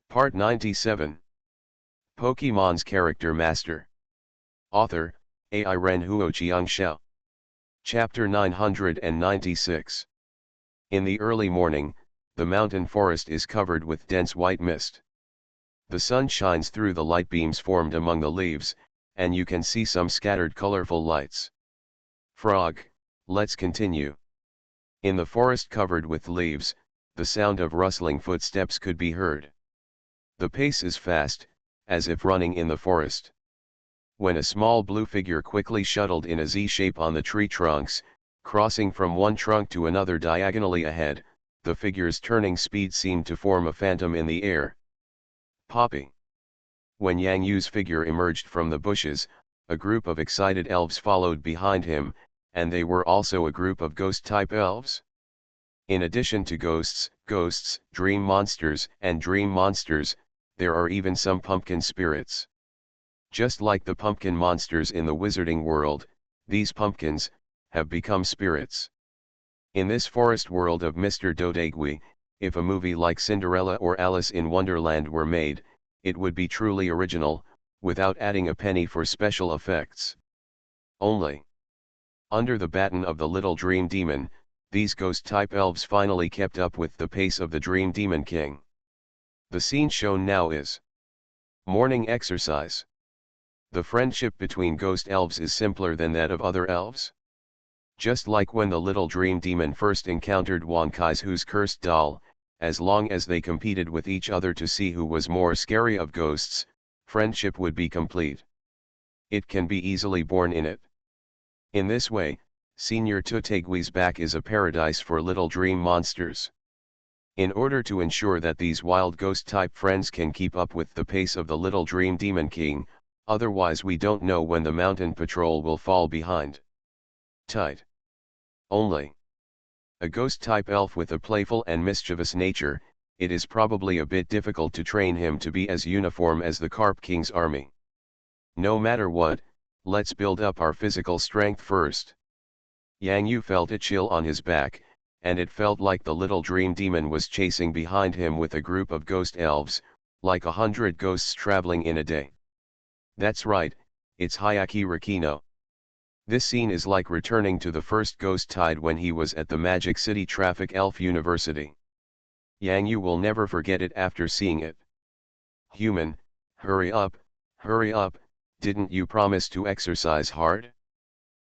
Part 97. Pokemon's Character Master. Author, Ai Ren Huoqiang Xiao. Chapter 996. In the early morning, the mountain forest is covered with dense white mist. The sun shines through the light beams formed among the leaves, and you can see some scattered colorful lights. Frog, let's continue. In the forest covered with leaves, the sound of rustling footsteps could be heard. The pace is fast, as if running in the forest. When a small blue figure quickly shuttled in a Z shape on the tree trunks, crossing from one trunk to another diagonally ahead, the figure's turning speed seemed to form a phantom in the air. Poppy. When Yang Yu's figure emerged from the bushes, a group of excited elves followed behind him, and they were also a group of ghost-type elves. In addition to ghosts, dream monsters, and dream monsters, there are even some pumpkin spirits. Just like the pumpkin monsters in the wizarding world, these pumpkins have become spirits. In this forest world of Mr. Dotegui, if a movie like Cinderella or Alice in Wonderland were made, it would be truly original, without adding a penny for special effects. Only. Under the baton of the little Dream Demon, these ghost-type elves finally kept up with the pace of the Dream Demon King. The scene shown now is morning exercise. The friendship between ghost elves is simpler than that of other elves. Just like when the little Dream Demon first encountered Wonkai's cursed doll, as long as they competed with each other to see who was more scary of ghosts, friendship would be complete. It can be easily born in it. In this way, Senior Tutegui's back is a paradise for little dream monsters. In order to ensure that these wild ghost-type friends can keep up with the pace of the little Dream Demon King, otherwise we don't know when the mountain patrol will fall behind. Tight. Only. A ghost-type elf with a playful and mischievous nature, it is probably a bit difficult to train him to be as uniform as the Carp King's army. No matter what, let's build up our physical strength first. Yang Yu felt a chill on his back, and it felt like the little Dream Demon was chasing behind him with a group of ghost elves, like 100 ghosts traveling in a day. That's right, it's Hyaki Rakino. This scene is like returning to the first Ghost Tide when he was at the Magic City Traffic Elf University. Yang Yu will never forget it after seeing it. Human, hurry up, didn't you promise to exercise hard?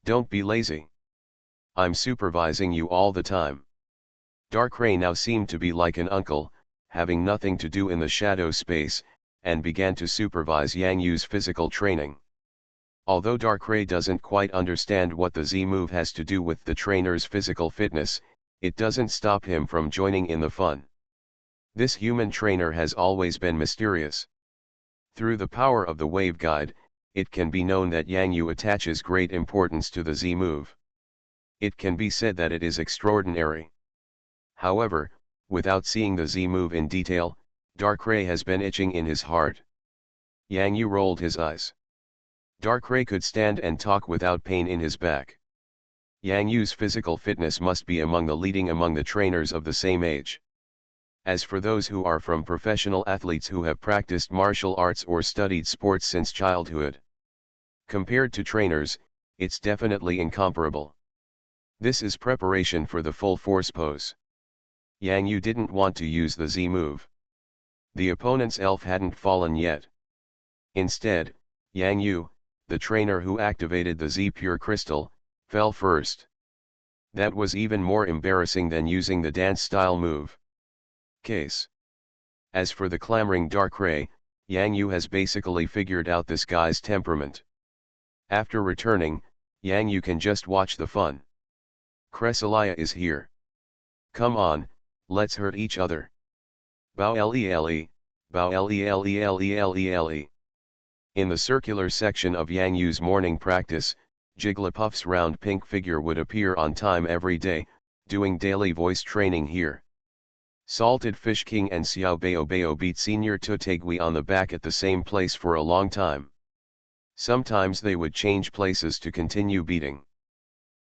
Don't be lazy. I'm supervising you all the time. Darkrai now seemed to be like an uncle, having nothing to do in the shadow space, and began to supervise Yang Yu's physical training. Although Darkrai doesn't quite understand what the Z move has to do with the trainer's physical fitness, it doesn't stop him from joining in the fun. This human trainer has always been mysterious. Through the power of the Wave Guide, it can be known that Yang Yu attaches great importance to the Z move. It can be said that it is extraordinary. However, without seeing the Z move in detail, Darkrai has been itching in his heart. Yang Yu rolled his eyes. Darkrai could stand and talk without pain in his back. Yang Yu's physical fitness must be among the leading among the trainers of the same age. As for those who are from professional athletes who have practiced martial arts or studied sports since childhood, compared to trainers, it's definitely incomparable. This is preparation for the full force pose. Yang Yu didn't want to use the Z move. The opponent's elf hadn't fallen yet. Instead, Yang Yu, the trainer who activated the Z Pure Crystal, fell first. That was even more embarrassing than using the dance-style move. Case. As for the clamoring Darkrai, Yang Yu has basically figured out this guy's temperament. After returning, Yang Yu can just watch the fun. Cresselia is here. Come on, let's hurt each other. Bow le, bow le. In the circular section of Yang Yu's morning practice, Jigglypuff's round pink figure would appear on time every day, doing daily voice training here. Salted Fish King and Xiao Bao beat Senior Tutegui on the back at the same place for a long time. Sometimes they would change places to continue beating.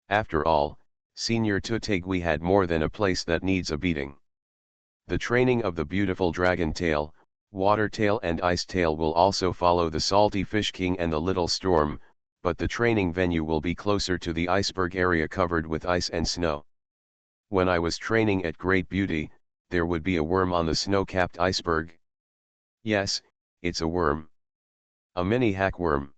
After all, Senior Tutegui had more than a place that needs a beating. The training of the beautiful dragon tail, Watertail and Icetail will also follow the Salty Fish King and the Little Storm, but the training venue will be closer to the iceberg area covered with ice and snow. When I was training at Great Beauty, there would be a worm on the snow-capped iceberg. Yes, it's a worm. A mini hackworm.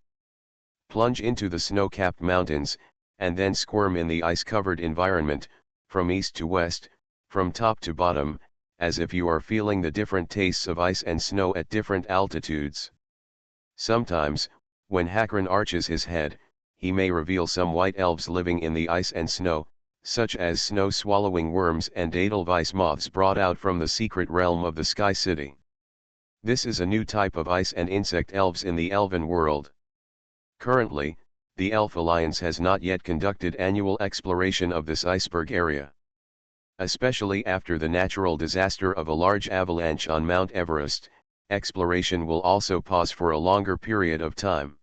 Plunge into the snow-capped mountains, and then squirm in the ice-covered environment, from east to west, from top to bottom, as if you are feeling the different tastes of ice and snow at different altitudes. Sometimes, when Hakron arches his head, he may reveal some white elves living in the ice and snow, such as snow-swallowing worms and edelweiss moths brought out from the secret realm of the Sky City. This is a new type of ice and insect elves in the elven world. Currently, the Elf Alliance has not yet conducted annual exploration of this iceberg area. Especially after the natural disaster of a large avalanche on Mount Everest, exploration will also pause for a longer period of time.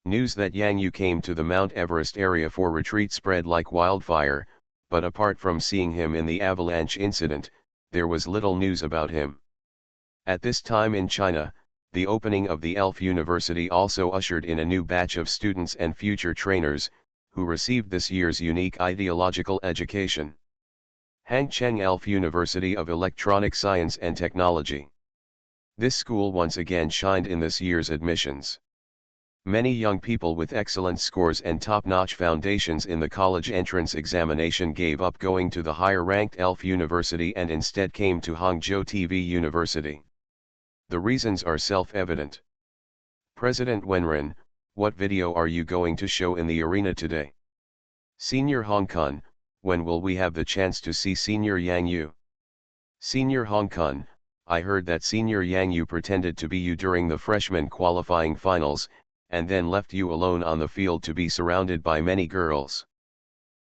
News that Yang Yu came to the Mount Everest area for retreat spread like wildfire, but apart from seeing him in the avalanche incident, there was little news about him. At this time in China, the opening of the Elf University also ushered in a new batch of students and future trainers, who received this year's unique ideological education. Hangcheng Elf University of Electronic Science and Technology. This school once again shined in this year's admissions. Many young people with excellent scores and top-notch foundations in the college entrance examination gave up going to the higher-ranked Elf University and instead came to Hangzhou TV University. The reasons are self-evident. President Wenren, what video are you going to show in the arena today? Senior Hong Kong, when will we have the chance to see Senior Yang Yu? Senior Hong Kong, I heard that Senior Yang Yu pretended to be you during the freshman qualifying finals, and then left you alone on the field to be surrounded by many girls.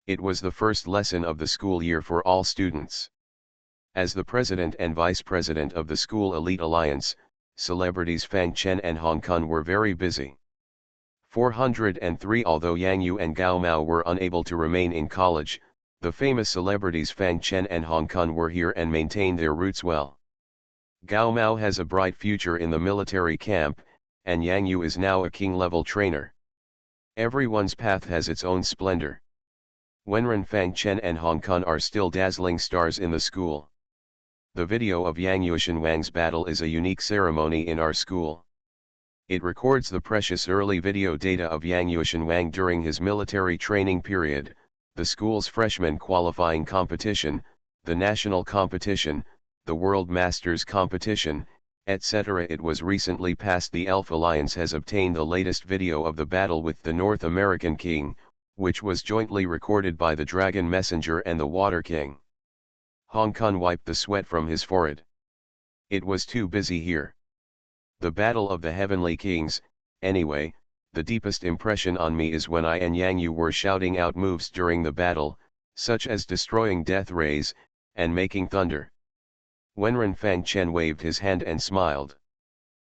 It was the first lesson of the school year for all students. As the president and vice president of the School Elite Alliance, celebrities Fang Chen and Hong Kong were very busy. 403 Although Yang Yu and Gao Mao were unable to remain in college, the famous celebrities Fang Chen and Hong Kong were here and maintained their roots well. Gao Mao has a bright future in the military camp, and Yang Yu is now a king-level trainer. Everyone's path has its own splendor. Wenren, Fang Chen and Hong Kong are still dazzling stars in the school. The video of Yang Yuxian Wang's battle is a unique ceremony in our school. It records the precious early video data of Yang Yuxian Wang during his military training period, the school's freshman qualifying competition, the national competition, the World Masters competition, etc. It was recently passed. The Elf Alliance has obtained the latest video of the battle with the North American King, which was jointly recorded by the Dragon Messenger and the Water King. Hong Kong wiped the sweat from his forehead. It was too busy here. The Battle of the Heavenly Kings, anyway, the deepest impression on me is when I and Yang Yu were shouting out moves during the battle, such as destroying death rays, and making thunder. Wenren Fang Chen waved his hand and smiled.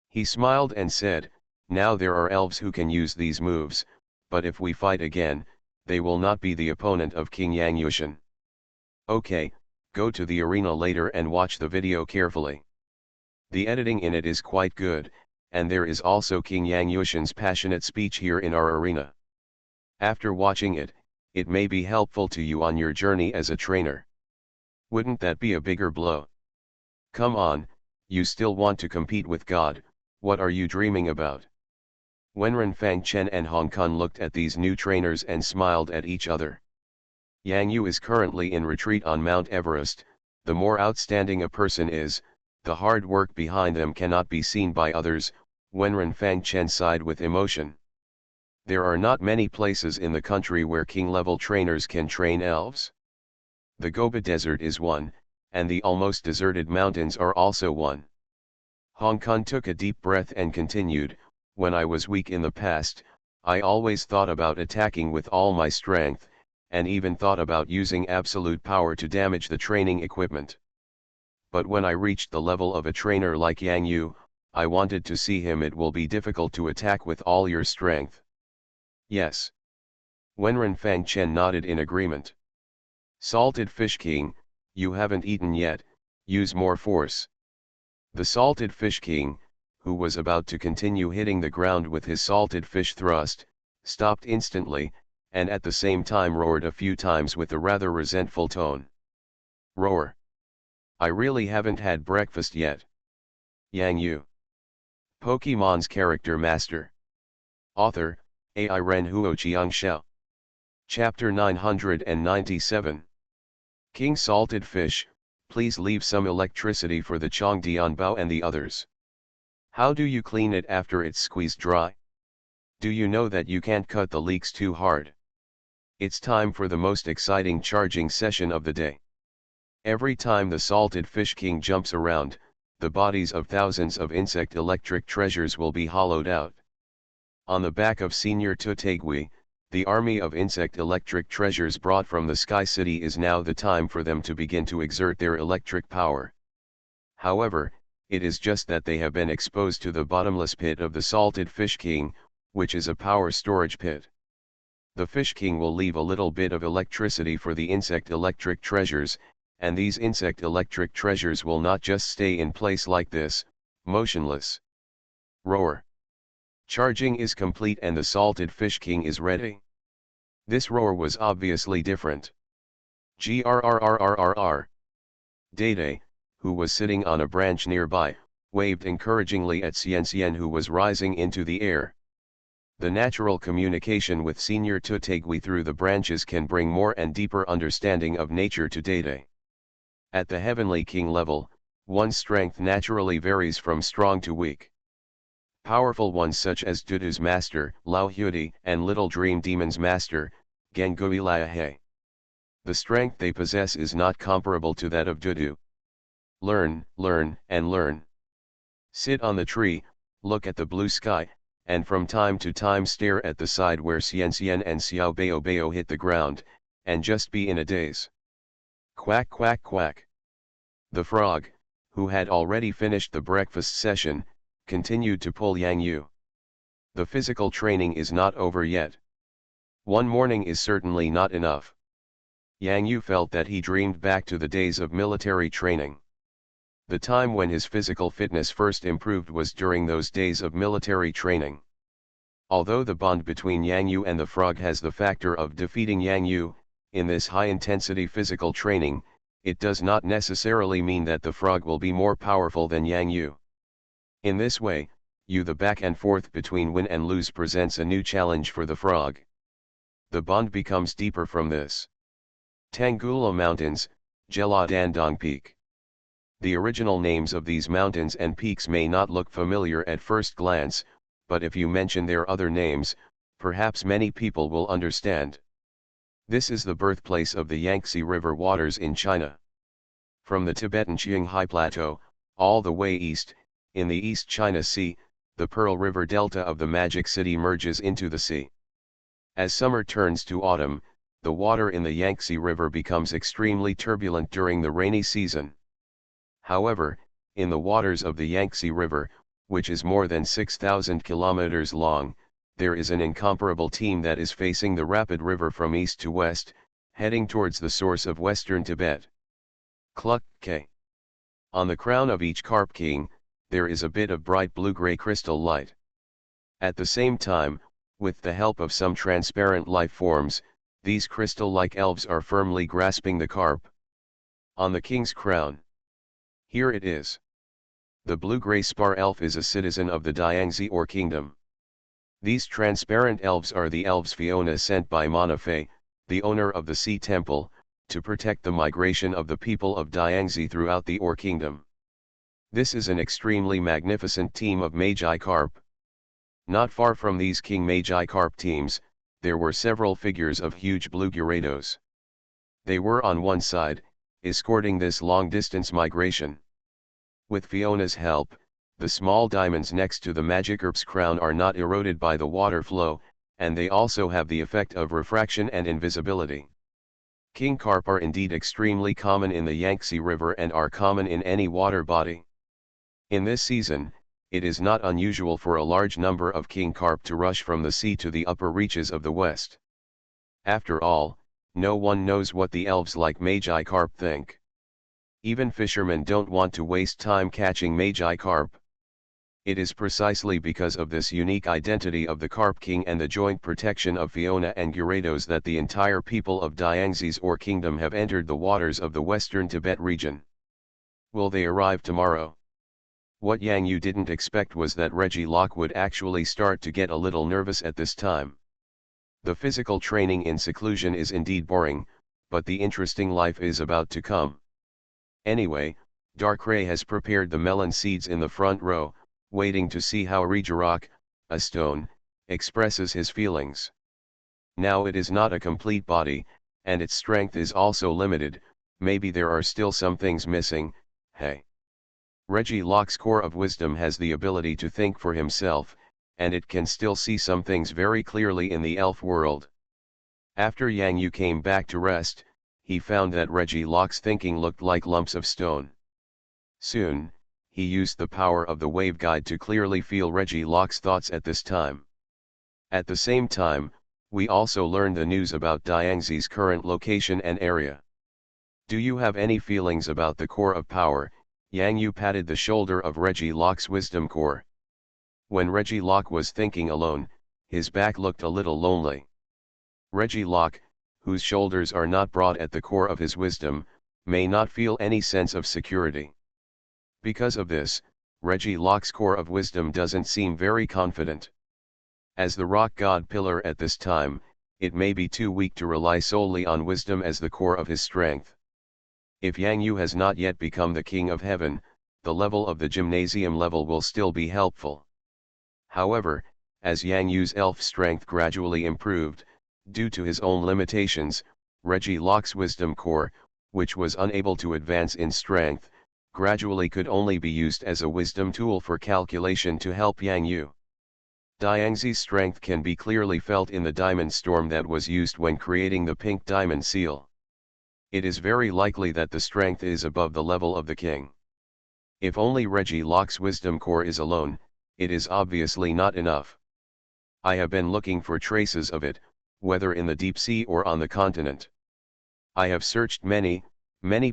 He smiled and said, "Now there are elves who can use these moves, but if we fight again, they will not be the opponent of King Yang Yuxian." Okay, go to the arena later and watch the video carefully. The editing in it is quite good, and there is also King Yang Yuxian's passionate speech here in our arena. After watching it, it may be helpful to you on your journey as a trainer. Wouldn't that be a bigger blow? Come on, you still want to compete with God, what are you dreaming about? Wenren Fang Chen and Hong Kong looked at these new trainers and smiled at each other. Yang Yu is currently in retreat on Mount Everest. The more outstanding a person is, the hard work behind them cannot be seen by others. Wenren Fang Chen sighed with emotion. There are not many places in the country where king-level trainers can train elves. The Gobi Desert is one, and the almost deserted mountains are also one. Hong Kong took a deep breath and continued, "When I was weak in the past, I always thought about attacking with all my strength, and even thought about using absolute power to damage the training equipment. But when I reached the level of a trainer like Yang Yu, I wanted to see him. It will be difficult to attack with all your strength." Yes. Wenren Fang Chen nodded in agreement. "Salted Fish King, you haven't eaten yet, use more force." The salted fish king, who was about to continue hitting the ground with his salted fish thrust, stopped instantly, and at the same time roared a few times with a rather resentful tone. Roar. I really haven't had breakfast yet. Yang Yu. Pokemon's Character Master. Author, AI Ren Huoqiang Xiao. Chapter 997. King Salted Fish, please leave some electricity for the Chongdianbao and the others. How do you clean it after it's squeezed dry? Do you know that you can't cut the leaks too hard? It's time for the most exciting charging session of the day. Every time the Salted Fish King jumps around, the bodies of thousands of insect electric treasures will be hollowed out. On the back of Senior Tutegui, the army of insect electric treasures brought from the Sky City is now the time for them to begin to exert their electric power. However, it is just that they have been exposed to the bottomless pit of the Salted Fish King, which is a power storage pit. The Fish King will leave a little bit of electricity for the insect electric treasures, and these insect electric treasures will not just stay in place like this, motionless. Roar. Charging is complete and the Salted Fish King is ready. This roar was obviously different. Grrrrrrrr. Dede, who was sitting on a branch nearby, waved encouragingly at Xian who was rising into the air. The natural communication with Senior Tutegui through the branches can bring more and deeper understanding of nature to Dede. At the Heavenly King level, one's strength naturally varies from strong to weak. Powerful ones such as Dudu's master, Lao Hudi, and Little Dream Demon's master, Gangui Liahe. The strength they possess is not comparable to that of Dudu. Learn, learn, and learn. Sit on the tree, look at the blue sky, and from time to time stare at the side where Xian and Xiao Bao hit the ground, and just be in a daze. Quack quack quack. The frog, who had already finished the breakfast session, continued to pull Yang Yu. The physical training is not over yet. One morning is certainly not enough. Yang Yu felt that he dreamed back to the days of military training. The time when his physical fitness first improved was during those days of military training. Although the bond between Yang Yu and the frog has the factor of defeating Yang Yu, in this high-intensity physical training, it does not necessarily mean that the frog will be more powerful than Yang Yu. In this way, the back and forth between win and lose presents a new challenge for the frog. The bond becomes deeper from this. Tanggula Mountains, Jeladandong Peak. The original names of these mountains and peaks may not look familiar at first glance, but if you mention their other names, perhaps many people will understand. This is the birthplace of the Yangtze River waters in China. From the Tibetan Qinghai Plateau, all the way east, in the East China Sea, the Pearl River delta of the Magic City merges into the sea. As summer turns to autumn, the water in the Yangtze River becomes extremely turbulent during the rainy season. However, in the waters of the Yangtze River, which is more than 6,000 kilometers long, there is an incomparable team that is facing the rapid river from east to west, heading towards the source of western Tibet. Cluck K. On the crown of each carp king, there is a bit of bright blue-gray crystal light. At the same time, with the help of some transparent life forms, these crystal-like elves are firmly grasping the carp. On the king's crown. Here it is. The blue-gray spar elf is a citizen of the Diangzi or kingdom. These transparent elves are the elves Fiona sent by Monafei, the owner of the Sea Temple, to protect the migration of the people of Diangzi throughout the Or kingdom. This is an extremely magnificent team of Magi carp. Not far from these King Magi carp teams, there were several figures of huge blue Gyarados. They were on one side, escorting this long-distance migration. With Fiona's help, the small diamonds next to the Magikarp's crown are not eroded by the water flow, and they also have the effect of refraction and invisibility. King carp are indeed extremely common in the Yangtze River and are common in any water body. In this season, it is not unusual for a large number of king carp to rush from the sea to the upper reaches of the west. After all, no one knows what the elves like Magi carp think. Even fishermen don't want to waste time catching magi carp. It is precisely because of this unique identity of the Carp King and the joint protection of Fiona and Gyarados that the entire people of Diangzes or Kingdom have entered the waters of the western Tibet region. Will they arrive tomorrow? What Yang Yu didn't expect was that Reggie Locke would actually start to get a little nervous at this time. The physical training in seclusion is indeed boring, but the interesting life is about to come. Anyway, Darkrai has prepared the melon seeds in the front row, waiting to see how Regirock, a stone, expresses his feelings. Now it is not a complete body, and its strength is also limited. Maybe there are still some things missing. Hey. Reggie Locke's core of wisdom has the ability to think for himself, and it can still see some things very clearly in the elf world. After Yang Yu came back to rest, he found that Reggie Locke's thinking looked like lumps of stone. Soon, he used the power of the wave guide to clearly feel Reggie Locke's thoughts at this time. At the same time, we also learned the news about Diangzes' current location and area. Do you have any feelings about the core of power? Yang Yu patted the shoulder of Reggie Locke's wisdom core. When Reggie Locke was thinking alone, his back looked a little lonely. Reggie Locke, whose shoulders are not broad at the core of his wisdom, may not feel any sense of security. Because of this, Reggie Locke's core of wisdom doesn't seem very confident. As the rock god pillar at this time, it may be too weak to rely solely on wisdom as the core of his strength. If Yang Yu has not yet become the king of heaven, the level of the gymnasium level will still be helpful. However, as Yang Yu's elf strength gradually improved, due to his own limitations, Reggie Locke's wisdom core, which was unable to advance in strength, gradually could only be used as a wisdom tool for calculation to help Yang Yu. Diangzes' strength can be clearly felt in the diamond storm that was used when creating the pink diamond seal. It is very likely that the strength is above the level of the king. If only Reggie Locke's wisdom core is alone, it is obviously not enough. I have been looking for traces of it, whether in the deep sea or on the continent. I have searched many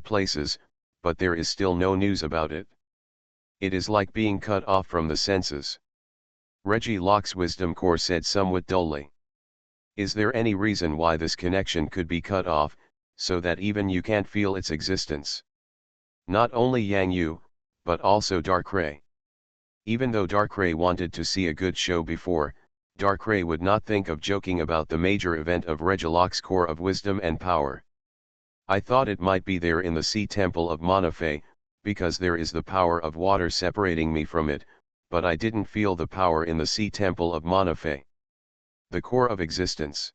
places, but there is still no news about it. It is like being cut off from the senses. Reggie Locke's wisdom core said somewhat dully. Is there any reason why this connection could be cut off, so that even you can't feel its existence? Not only Yang Yu, but also Darkrai. Even though Darkrai wanted to see a good show before, Darkrai would not think of joking about the major event of Reggie Locke's core of wisdom and power. I thought it might be there in the sea temple of Monafei, because there is the power of water separating me from it, but I didn't feel the power in the sea temple of Monafei. The core of existence.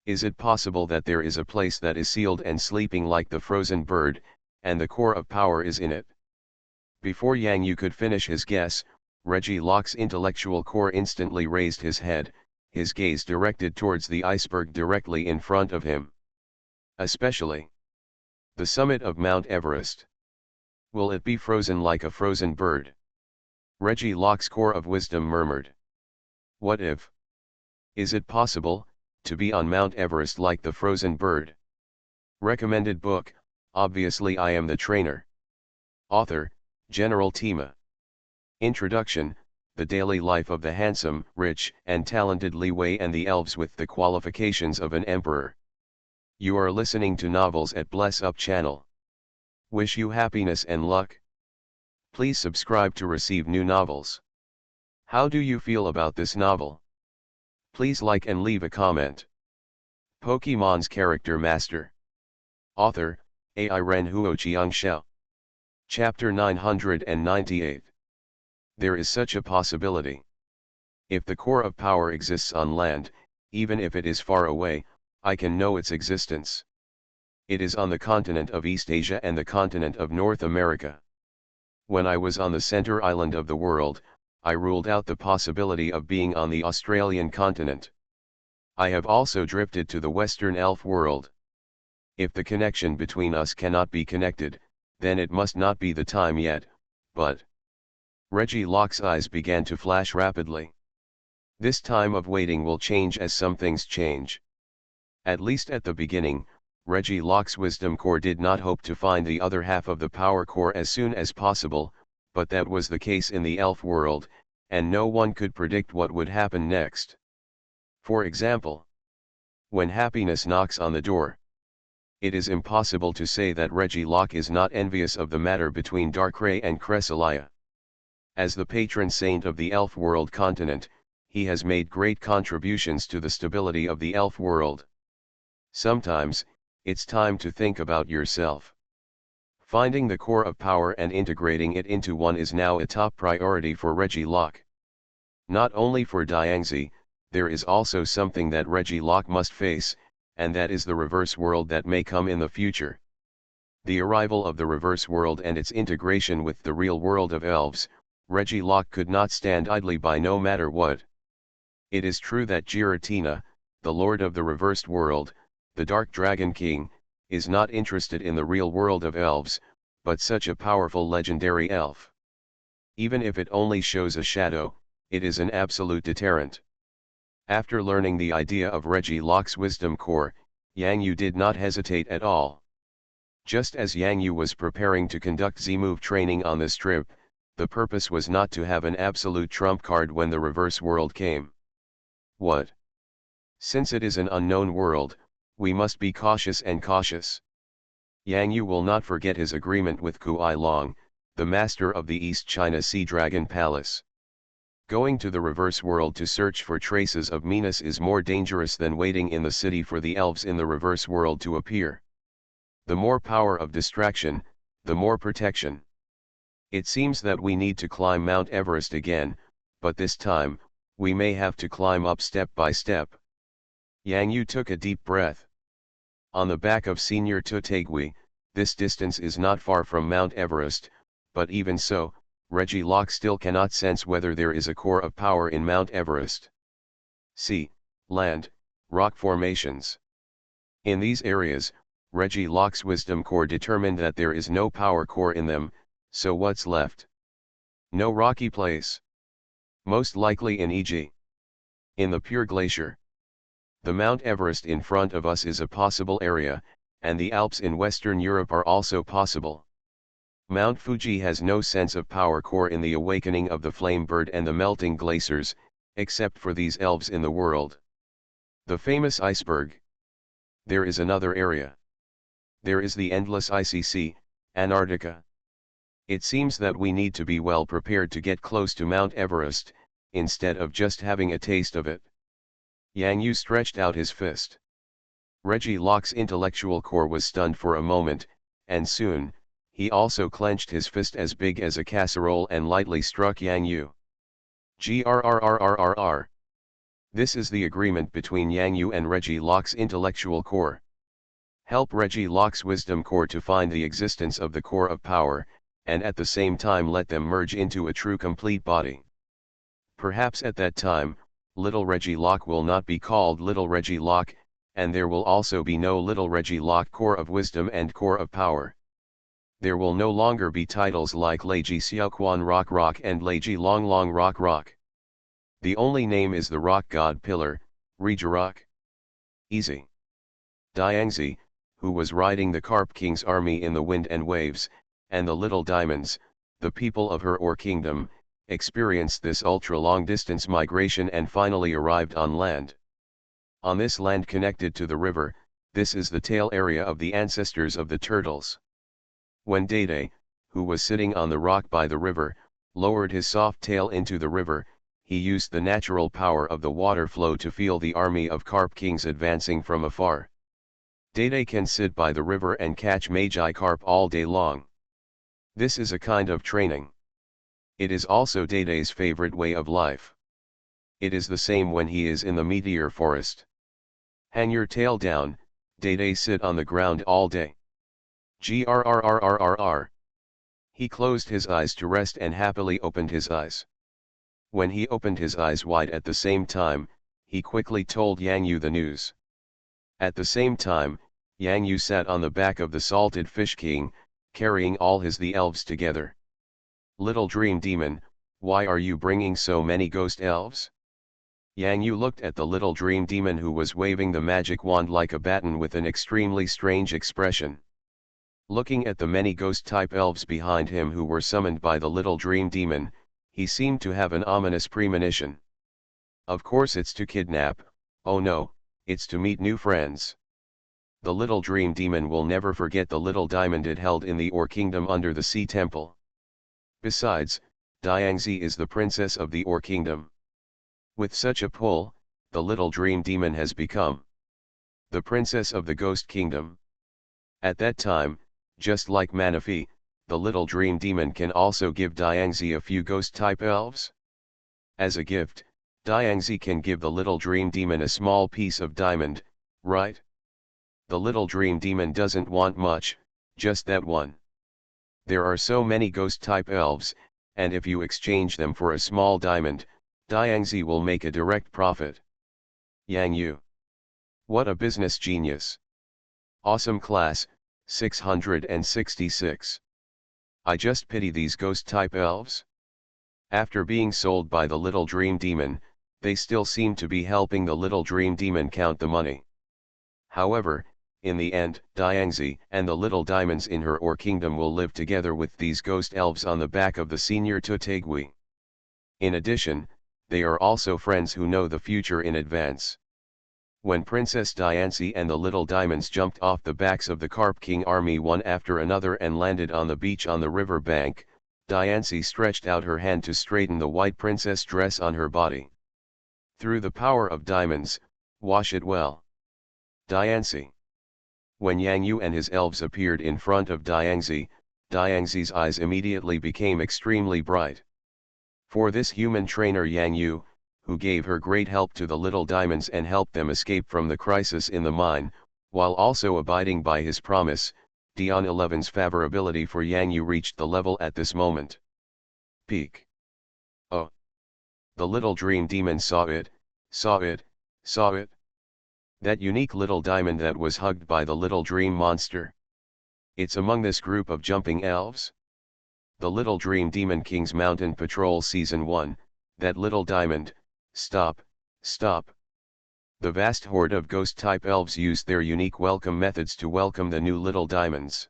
Is it possible that there is a place that is sealed and sleeping like the frozen bird, and the core of power is in it? Before Yang Yu could finish his guess, Reggie Locke's intellectual core instantly raised his head, his gaze directed towards the iceberg directly in front of him. Especially the summit of Mount Everest. Will it be frozen like a frozen bird? Reggie Locke's core of wisdom murmured. What if? Is it possible to be on Mount Everest like the frozen bird? Recommended book, Obviously I Am the Trainer. Author, General Tima. Introduction, the daily life of the handsome, rich, and talented Li Wei and the elves with the qualifications of an emperor. You are listening to Novels at Bless Up channel. Wish you happiness and luck. Please subscribe to receive new novels. How do you feel about this novel? Please like and leave a comment. Pokemon's Character Master. Author, Ai Ren Huo Xiangxiao. Chapter 998. There is such a possibility. If the core of power exists on land, even if it is far away, I can know its existence. It is on the continent of East Asia and the continent of North America. When I was on the center island of the world, I ruled out the possibility of being on the Australian continent. I have also drifted to the Western Elf world. If the connection between us cannot be connected, then it must not be the time yet, but... Reggie Locke's eyes began to flash rapidly. This time of waiting will change as some things change. At least at the beginning, Reggie Locke's wisdom core did not hope to find the other half of the power core as soon as possible, but that was the case in the elf world, and no one could predict what would happen next. For example, when happiness knocks on the door, it is impossible to say that Reggie Locke is not envious of the matter between Darkrai and Cresselia. As the patron saint of the elf world continent, he has made great contributions to the stability of the elf world. Sometimes, it's time to think about yourself. Finding the core of power and integrating it into one is now a top priority for Reggie Locke. Not only for Diangzi, there is also something that Reggie Locke must face, and that is the reverse world that may come in the future. The arrival of the reverse world and its integration with the real world of elves, Reggie Locke could not stand idly by no matter what. It is true that Giratina, the lord of the reversed world, the Dark Dragon King, is not interested in the real world of elves, but such a powerful legendary elf. Even if it only shows a shadow, it is an absolute deterrent. After learning the idea of Reggie Locke's wisdom core, Yang Yu did not hesitate at all. Just as Yang Yu was preparing to conduct Z-move training on this trip, the purpose was not to have an absolute trump card when the reverse world came. What? Since it is an unknown world, we must be cautious and cautious. Yang Yu will not forget his agreement with Kuai Long, the master of the East China Sea Dragon Palace. Going to the reverse world to search for traces of Minas is more dangerous than waiting in the city for the elves in the reverse world to appear. The more power of distraction, the more protection. It seems that we need to climb Mount Everest again, but this time, we may have to climb up step by step. Yang Yu took a deep breath. On the back of Senior Tutegui, this distance is not far from Mount Everest, but even so, Reggie Locke still cannot sense whether there is a core of power in Mount Everest. Sea, land, rock formations. In these areas, Reggie Locke's wisdom core determined that there is no power core in them, so what's left? No rocky place. Most likely in e.g. in the pure glacier. The Mount Everest in front of us is a possible area, and the Alps in Western Europe are also possible. Mount Fuji has no sense of power core in the awakening of the flame bird and the melting glaciers, except for these elves in the world. The famous iceberg. There is another area. There is the endless icy sea, Antarctica. It seems that we need to be well prepared to get close to Mount Everest, instead of just having a taste of it. Yang Yu stretched out his fist. Reggie Locke's intellectual core was stunned for a moment, and soon, he also clenched his fist as big as a casserole and lightly struck Yang Yu. Grrrrrrrr. This is the agreement between Yang Yu and Reggie Locke's intellectual core. Help Reggie Locke's wisdom core to find the existence of the core of power, and at the same time let them merge into a true complete body. Perhaps at that time, little Reggie Locke will not be called little Reggie Locke, and there will also be no little Reggie Locke core of wisdom and core of power. There will no longer be titles like Leiji Xiaoquan Rock Rock and Leiji Long Long Rock Rock. The only name is the rock god pillar, Regirock. Easy. Diangzi, who was riding the Carp King's army in the wind and waves, and the little diamonds, the people of her Or kingdom, experienced this ultra-long distance migration and finally arrived on land. On this land connected to the river, this is the tail area of the ancestors of the turtles. When Dede, who was sitting on the rock by the river, lowered his soft tail into the river, he used the natural power of the water flow to feel the army of Carp Kings advancing from afar. Dede can sit by the river and catch Magi Carp all day long. This is a kind of training. It is also Dede's favorite way of life. It is the same when he is in the meteor forest. Hang your tail down, Dede sit on the ground all day. Grrrrrrrr. He closed his eyes to rest and happily opened his eyes. When he opened his eyes wide at the same time, he quickly told Yang Yu the news. At the same time, Yang Yu sat on the back of the salted fish king, carrying all the elves together. Little dream demon, why are you bringing so many ghost elves? Yang Yu looked at the little dream demon who was waving the magic wand like a baton with an extremely strange expression. Looking at the many ghost-type elves behind him who were summoned by the little dream demon, he seemed to have an ominous premonition. Of course it's to kidnap, oh no, it's to meet new friends. The little dream demon will never forget the little diamond it held in the Or Kingdom under the Sea Temple. Besides, Diangzi is the princess of the Or Kingdom. With such a pull, the little dream demon has become the princess of the Ghost Kingdom. At that time, just like Manaphy, the little dream demon can also give Diangzi a few ghost-type elves. As a gift, Diangzi can give the little dream demon a small piece of diamond, right? The little dream demon doesn't want much, just that one. There are so many ghost-type elves, and if you exchange them for a small diamond, Diangzi will make a direct profit. Yang Yu. What a business genius. Awesome class, 666. I just pity these ghost-type elves. After being sold by the little dream demon, they still seem to be helping the little dream demon count the money. However, in the end, Diangzi and the little diamonds in her Or Kingdom will live together with these ghost elves on the back of the senior Tutegui. In addition, they are also friends who know the future in advance. When Princess Diangzi and the little diamonds jumped off the backs of the Carp King army one after another and landed on the beach on the river bank, Diangzi stretched out her hand to straighten the white princess dress on her body. Through the power of diamonds, wash it well. Diangzi. When Yang Yu and his elves appeared in front of Diangzi, Diangzi's eyes immediately became extremely bright. For this human trainer Yang Yu, who gave her great help to the little diamonds and helped them escape from the crisis in the mine, while also abiding by his promise, Dion 11's favorability for Yang Yu reached the level at this moment. Peak. Oh. The little dream demon saw it, saw it, saw it. That unique little diamond that was hugged by the little dream monster. It's among this group of jumping elves. The Little Dream Demon King's Mountain Patrol Season 1, that little diamond, stop, stop. The vast horde of ghost-type elves used their unique welcome methods to welcome the new little diamonds.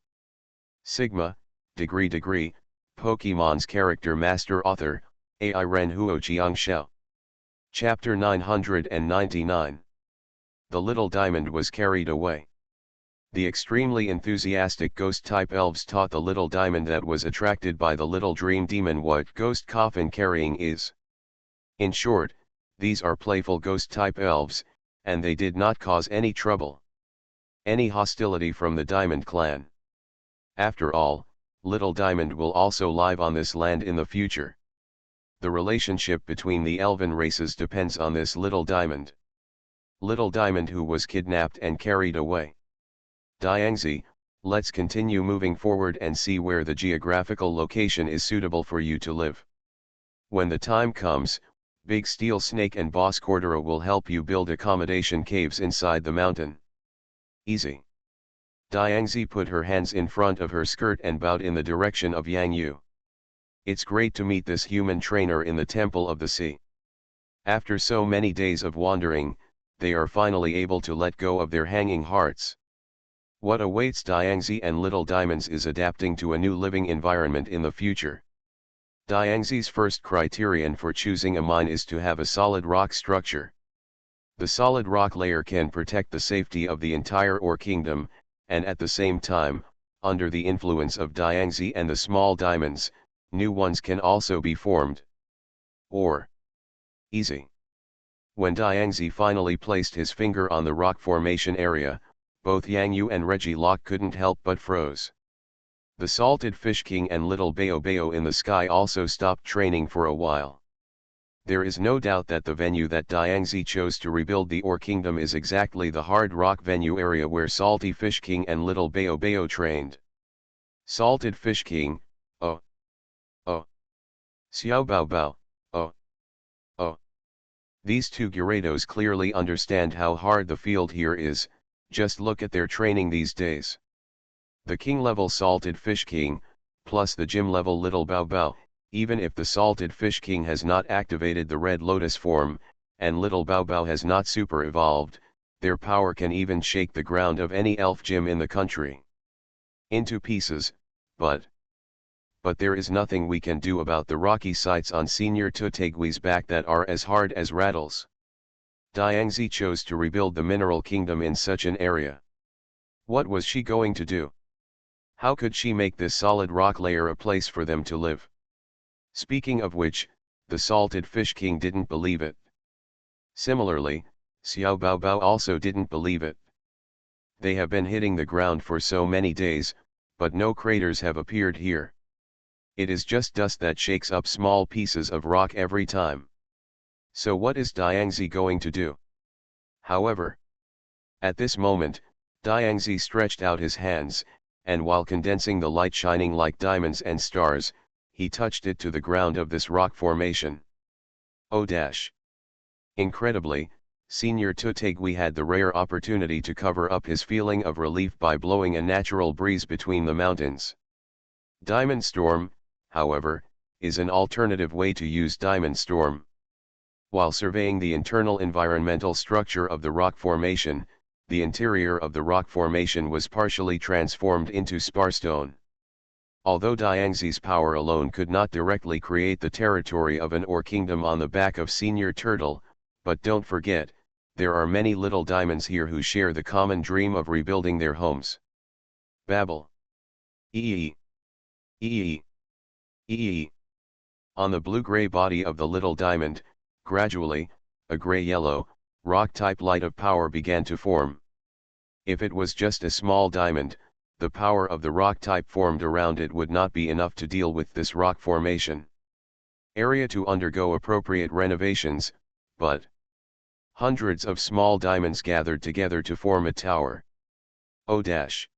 Sigma, degree, Pokemon's character master author, AI Ren Huo Jiangshao. Chapter 999. The little diamond was carried away. The extremely enthusiastic ghost-type elves taught the little diamond that was attracted by the little dream demon what ghost coffin carrying is. In short, these are playful ghost-type elves, and they did not cause any trouble, any hostility from the Diamond Clan. After all, Little Diamond will also live on this land in the future. The relationship between the elven races depends on this little diamond. Little Diamond who was kidnapped and carried away. Diangzi, let's continue moving forward and see where the geographical location is suitable for you to live. When the time comes, Big Steel Snake and Boss Cordero will help you build accommodation caves inside the mountain. Easy. Diangzi put her hands in front of her skirt and bowed in the direction of Yang Yu. It's great to meet this human trainer in the Temple of the Sea. After so many days of wandering, they are finally able to let go of their hanging hearts. What awaits Diangzi and Little Diamonds is adapting to a new living environment in the future. Diangzi's first criterion for choosing a mine is to have a solid rock structure. The solid rock layer can protect the safety of the entire Or Kingdom, and at the same time, under the influence of Diangzi and the small diamonds, new ones can also be formed. Or easy. When Diangzi finally placed his finger on the rock formation area, both Yang Yu and Reggie Locke couldn't help but froze. The Salted Fish King and Little Bayo Bayo in the sky also stopped training for a while. There is no doubt that the venue that Diangzi chose to rebuild the Or Kingdom is exactly the hard rock venue area where Salty Fish King and Little Bayo Bayo trained. Salted Fish King, oh. Xiao Bao Bao, oh. These two Gyarados clearly understand how hard the field here is, just look at their training these days. The King level Salted Fish King, plus the Gym level Little Bao Bao, even if the Salted Fish King has not activated the Red Lotus form, and little Bao Bao has not super evolved, their power can even shake the ground of any elf gym in the country into pieces, but there is nothing we can do about the rocky sites on Senior Tutegui's back that are as hard as rattles. Diangzi chose to rebuild the mineral kingdom in such an area. What was she going to do? How could she make this solid rock layer a place for them to live? Speaking of which, the salted fish king didn't believe it. Similarly, Xiao Baobao also didn't believe it. They have been hitting the ground for so many days, but no craters have appeared here. It is just dust that shakes up small pieces of rock every time. So what is Diangzi going to do? However, at this moment, Diangzi stretched out his hands, and while condensing the light shining like diamonds and stars, he touched it to the ground of this rock formation. Oh dash! Incredibly, Senior Tutegui had the rare opportunity to cover up his feeling of relief by blowing a natural breeze between the mountains. Diamond Storm, however, is an alternative way to use Diamond Storm. While surveying the internal environmental structure of the rock formation, the interior of the rock formation was partially transformed into sparstone. Although Diangzi's power alone could not directly create the territory of an ore kingdom on the back of Senior Turtle, but don't forget, there are many little diamonds here who share the common dream of rebuilding their homes. Babble. Ee. Ee. Ee. On the blue-gray body of the little diamond, gradually, a gray-yellow, rock-type light of power began to form. If it was just a small diamond, the power of the rock type formed around it would not be enough to deal with this rock formation area to undergo appropriate renovations, but hundreds of small diamonds gathered together to form a tower. Oh dash!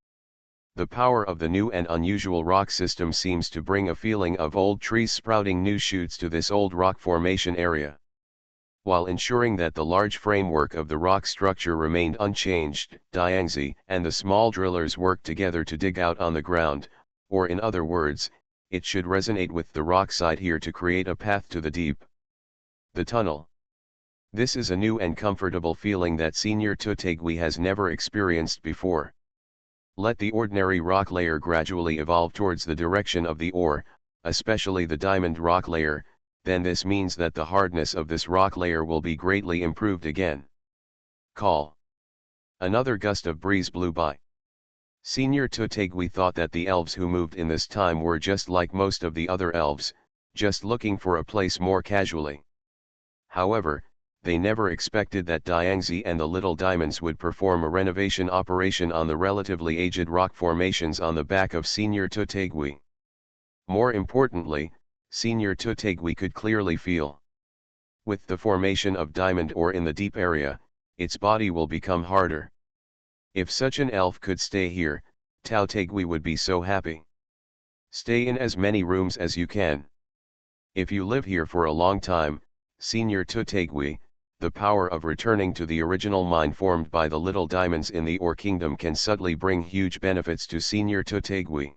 The power of the new and unusual rock system seems to bring a feeling of old trees sprouting new shoots to this old rock formation area. While ensuring that the large framework of the rock structure remained unchanged, Diangzi and the small drillers worked together to dig out on the ground, or in other words, it should resonate with the rock side here to create a path to the deep. The tunnel. This is a new and comfortable feeling that Senior Tutegui has never experienced before. Let the ordinary rock layer gradually evolve towards the direction of the ore, especially the diamond rock layer, then this means that the hardness of this rock layer will be greatly improved again. Call. Another gust of breeze blew by. Senior Tutegui thought that the elves who moved in this time were just like most of the other elves, just looking for a place more casually. However, they never expected that Diangzi and the little diamonds would perform a renovation operation on the relatively aged rock formations on the back of Senior Tutegui. More importantly, Senior Tutegui could clearly feel. With the formation of diamond ore in the deep area, its body will become harder. If such an elf could stay here, Tutegui would be so happy. Stay in as many rooms as you can. If you live here for a long time, Senior Tutegui, the power of returning to the original mine formed by the little diamonds in the ore kingdom can suddenly bring huge benefits to Senior Tutegui.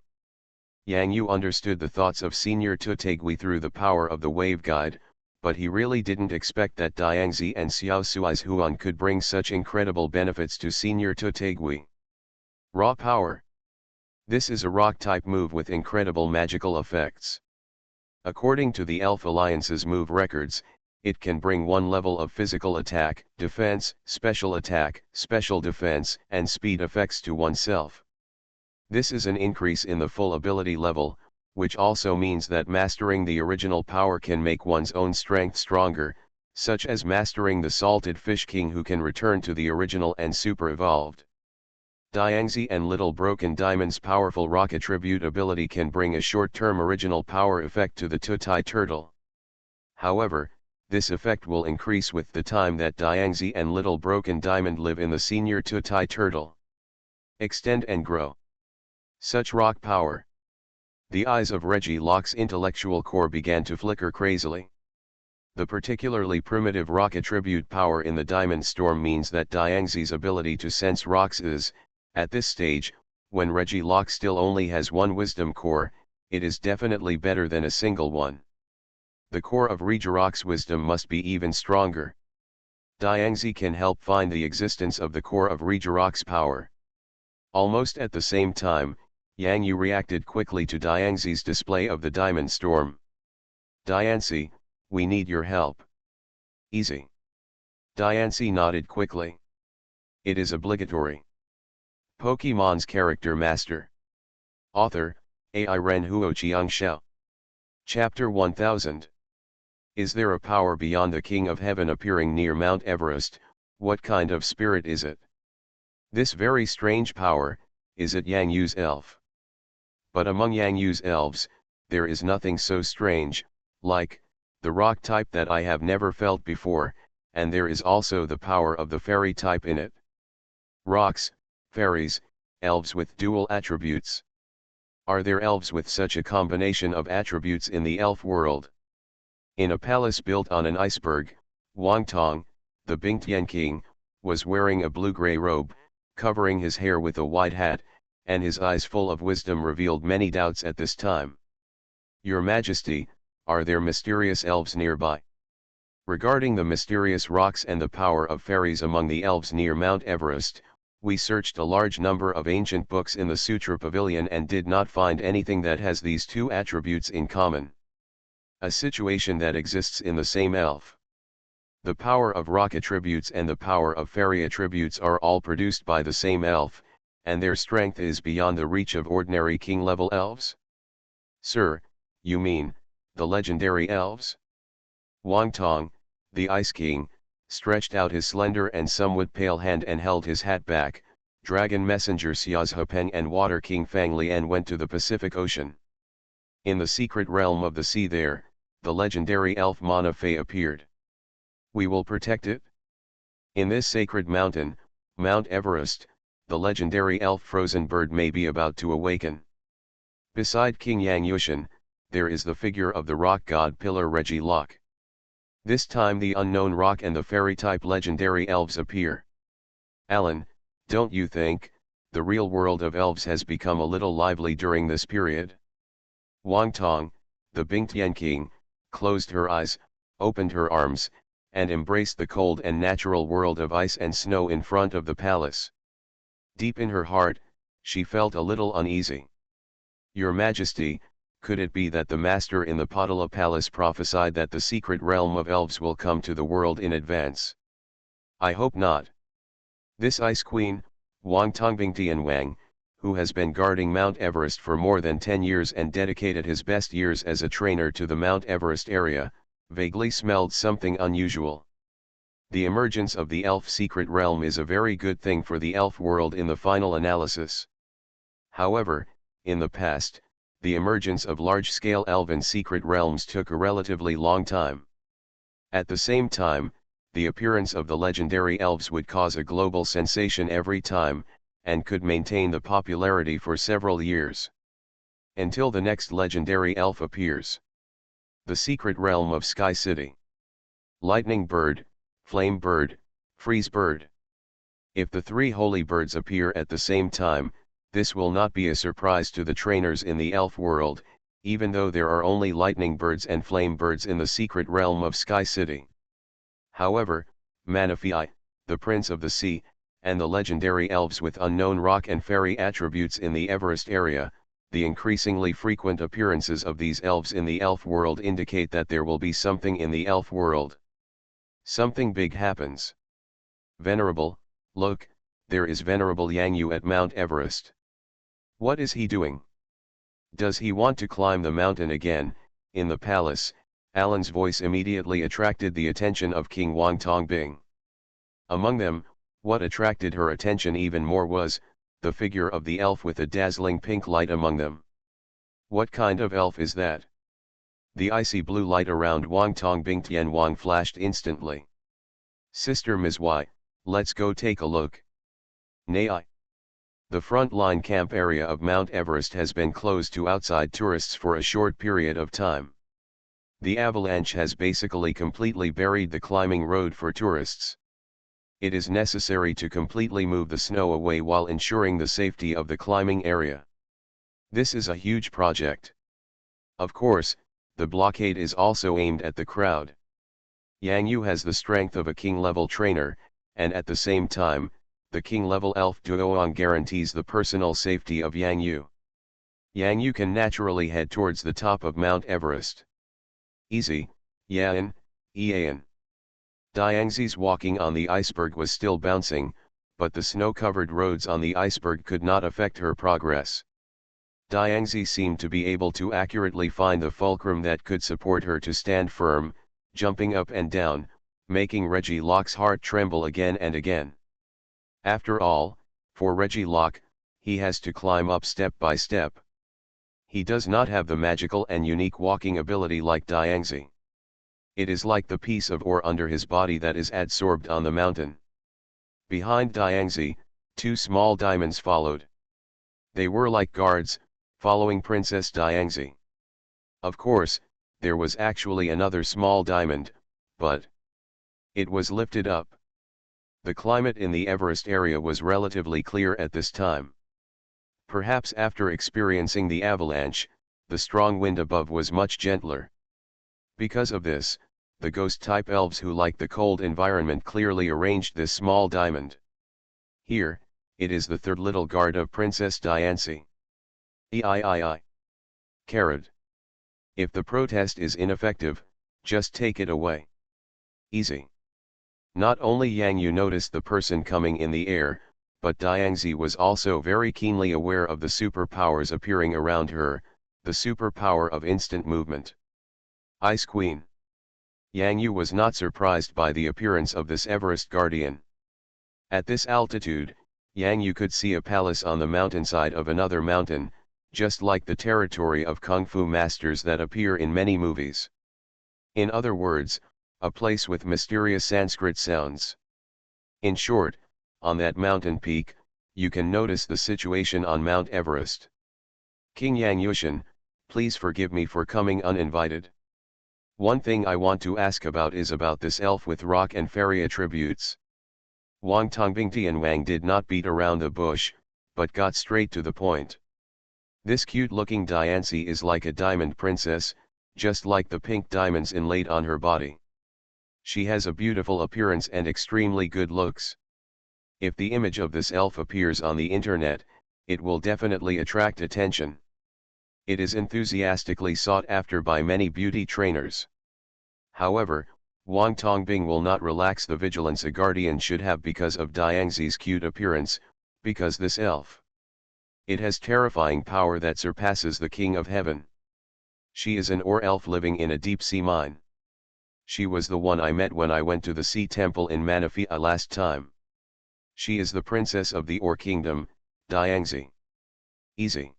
Yang Yu understood the thoughts of Senior Tutegui through the power of the wave guide, but he really didn't expect that Diangzi and Xiao Sui's Huan could bring such incredible benefits to Senior Tutegui. Raw power. This is a rock-type move with incredible magical effects. According to the Elf Alliance's move records, it can bring one level of physical attack, defense, special defense, and speed effects to oneself. This is an increase in the full ability level, which also means that mastering the original power can make one's own strength stronger, such as mastering the Salted Fish King who can return to the original and super evolved. Diangzi and Little Broken Diamond's powerful rock attribute ability can bring a short-term original power effect to the Tutai Turtle. However, this effect will increase with the time that Diangzi and Little Broken Diamond live in the Senior Tutai Turtle. Extend and grow. Such rock power. The eyes of Reggie Locke's intellectual core began to flicker crazily. The particularly primitive rock attribute power in the Diamond Storm means that Diangzi's ability to sense rocks is, at this stage, when Reggie Locke still only has one wisdom core, it is definitely better than a single one. The core of Regirock's wisdom must be even stronger. Diangzi can help find the existence of the core of Regirock's power. Almost at the same time, Yang Yu reacted quickly to Diangzi's display of the Diamond Storm. Dianzi, we need your help. Easy. Dianzi nodded quickly. It is obligatory. Pokemon's Character Master. Author, AI Ren Huo Qiangxiao. Chapter 1000. Is there a power beyond the King of Heaven appearing near Mount Everest? What kind of spirit is it? This very strange power, is it Yang Yu's elf? But among Yang Yu's elves, there is nothing so strange, like, the rock type that I have never felt before, and there is also the power of the fairy type in it. Rocks, fairies, elves with dual attributes. Are there elves with such a combination of attributes in the elf world? In a palace built on an iceberg, Wang Tong, the Bingtian king, was wearing a blue-gray robe, covering his hair with a wide hat, and his eyes full of wisdom revealed many doubts at this time. Your Majesty, are there mysterious elves nearby? Regarding the mysterious rocks and the power of fairies among the elves near Mount Everest, we searched a large number of ancient books in the Sutra Pavilion and did not find anything that has these two attributes in common. A situation that exists in the same elf. The power of rock attributes and the power of fairy attributes are all produced by the same elf, and their strength is beyond the reach of ordinary king-level elves? Sir, you mean, the legendary elves? Wang Tong, the Ice King, stretched out his slender and somewhat pale hand and held his hat back. Dragon Messenger Xiazhepeng and Water King Fang Lian went to the Pacific Ocean. In the secret realm of the sea there, the legendary elf Mana Fei appeared. We will protect it. In this sacred mountain, Mount Everest, the legendary elf Frozen Bird may be about to awaken. Beside King Yang Yushan, there is the figure of the rock god Pillar Regi Lok. This time the unknown rock and the fairy-type legendary elves appear. Alan, don't you think, the real world of elves has become a little lively during this period? Wang Tong, the Bingtian king, closed her eyes, opened her arms, and embraced the cold and natural world of ice and snow in front of the palace. Deep in her heart, she felt a little uneasy. Your Majesty, could it be that the master in the Potala Palace prophesied that the secret realm of elves will come to the world in advance? I hope not. This Ice Queen, Wang Tongbingtian Wang, who has been guarding Mount Everest for more than 10 years and dedicated his best years as a trainer to the Mount Everest area, vaguely smelled something unusual. The emergence of the elf secret realm is a very good thing for the elf world in the final analysis. However, in the past, the emergence of large-scale elven secret realms took a relatively long time. At the same time, the appearance of the legendary elves would cause a global sensation every time, and could maintain the popularity for several years. Until the next legendary elf appears. The secret realm of Sky City. Lightning Bird, Flame Bird, Freeze Bird. If the three holy birds appear at the same time, this will not be a surprise to the trainers in the elf world, even though there are only lightning birds and flame birds in the secret realm of Sky City. However, Manaphi, the Prince of the Sea, and the legendary elves with unknown rock and fairy attributes in the Everest area, the increasingly frequent appearances of these elves in the elf world indicate that there will be something in the elf world. Something big happens. Venerable, look, there is Venerable Yang Yu at Mount Everest. What is he doing? Does he want to climb the mountain again? In the palace, Alan's voice immediately attracted the attention of King Wang Tongbing. Among them, what attracted her attention even more was, the figure of the elf with a dazzling pink light among them. What kind of elf is that? The icy blue light around Wang Tongbing Tian Wang flashed instantly. Sister Ms. Y, let's go take a look. Nay. The front-line camp area of Mount Everest has been closed to outside tourists for a short period of time. The avalanche has basically completely buried the climbing road for tourists. It is necessary to completely move the snow away while ensuring the safety of the climbing area. This is a huge project. Of course, the blockade is also aimed at the crowd. Yang Yu has the strength of a king-level trainer, and at the same time, the king-level elf Duoang guarantees the personal safety of Yang Yu. Yang Yu can naturally head towards the top of Mount Everest. Easy, Yan, Ian. Diangzi's walking on the iceberg was still bouncing, but the snow-covered roads on the iceberg could not affect her progress. Diangzi seemed to be able to accurately find the fulcrum that could support her to stand firm, jumping up and down, making Reggie Locke's heart tremble again and again. After all, for Reggie Locke, he has to climb up step by step. He does not have the magical and unique walking ability like Diangzi. It is like the piece of ore under his body that is adsorbed on the mountain. Behind Diangzi, two small diamonds followed. They were like guards, following Princess Diangzi. Of course, there was actually another small diamond, but it was lifted up. The climate in the Everest area was relatively clear at this time. Perhaps after experiencing the avalanche, the strong wind above was much gentler. Because of this, the ghost-type elves who like the cold environment clearly arranged this small diamond. Here, it is the third little guard of Princess Diangzi. Eii. Carrot. If the protest is ineffective, just take it away. Easy. Not only Yang Yu noticed the person coming in the air, but Diangzi was also very keenly aware of the superpowers appearing around her, the superpower of instant movement. Ice Queen. Yang Yu was not surprised by the appearance of this Everest guardian. At this altitude, Yang Yu could see a palace on the mountainside of another mountain, just like the territory of kung fu masters that appear in many movies. In other words, a place with mysterious Sanskrit sounds. In short, on that mountain peak, you can notice the situation on Mount Everest. King Yang Yushin, please forgive me for coming uninvited. One thing I want to ask about is about this elf with rock and fairy attributes. Wang Tongbing and Wang did not beat around the bush, but got straight to the point. This cute-looking Diangzi is like a diamond princess, just like the pink diamonds inlaid on her body. She has a beautiful appearance and extremely good looks. If the image of this elf appears on the internet, it will definitely attract attention. It is enthusiastically sought after by many beauty trainers. However, Wang Tongbing will not relax the vigilance a guardian should have because of Diangzi's cute appearance, because this elf. It has terrifying power that surpasses the King of Heaven. She is an ore elf living in a deep-sea mine. She was the one I met when I went to the sea temple in Manafia last time. She is the princess of the Ore Kingdom, Diangzi. Easy.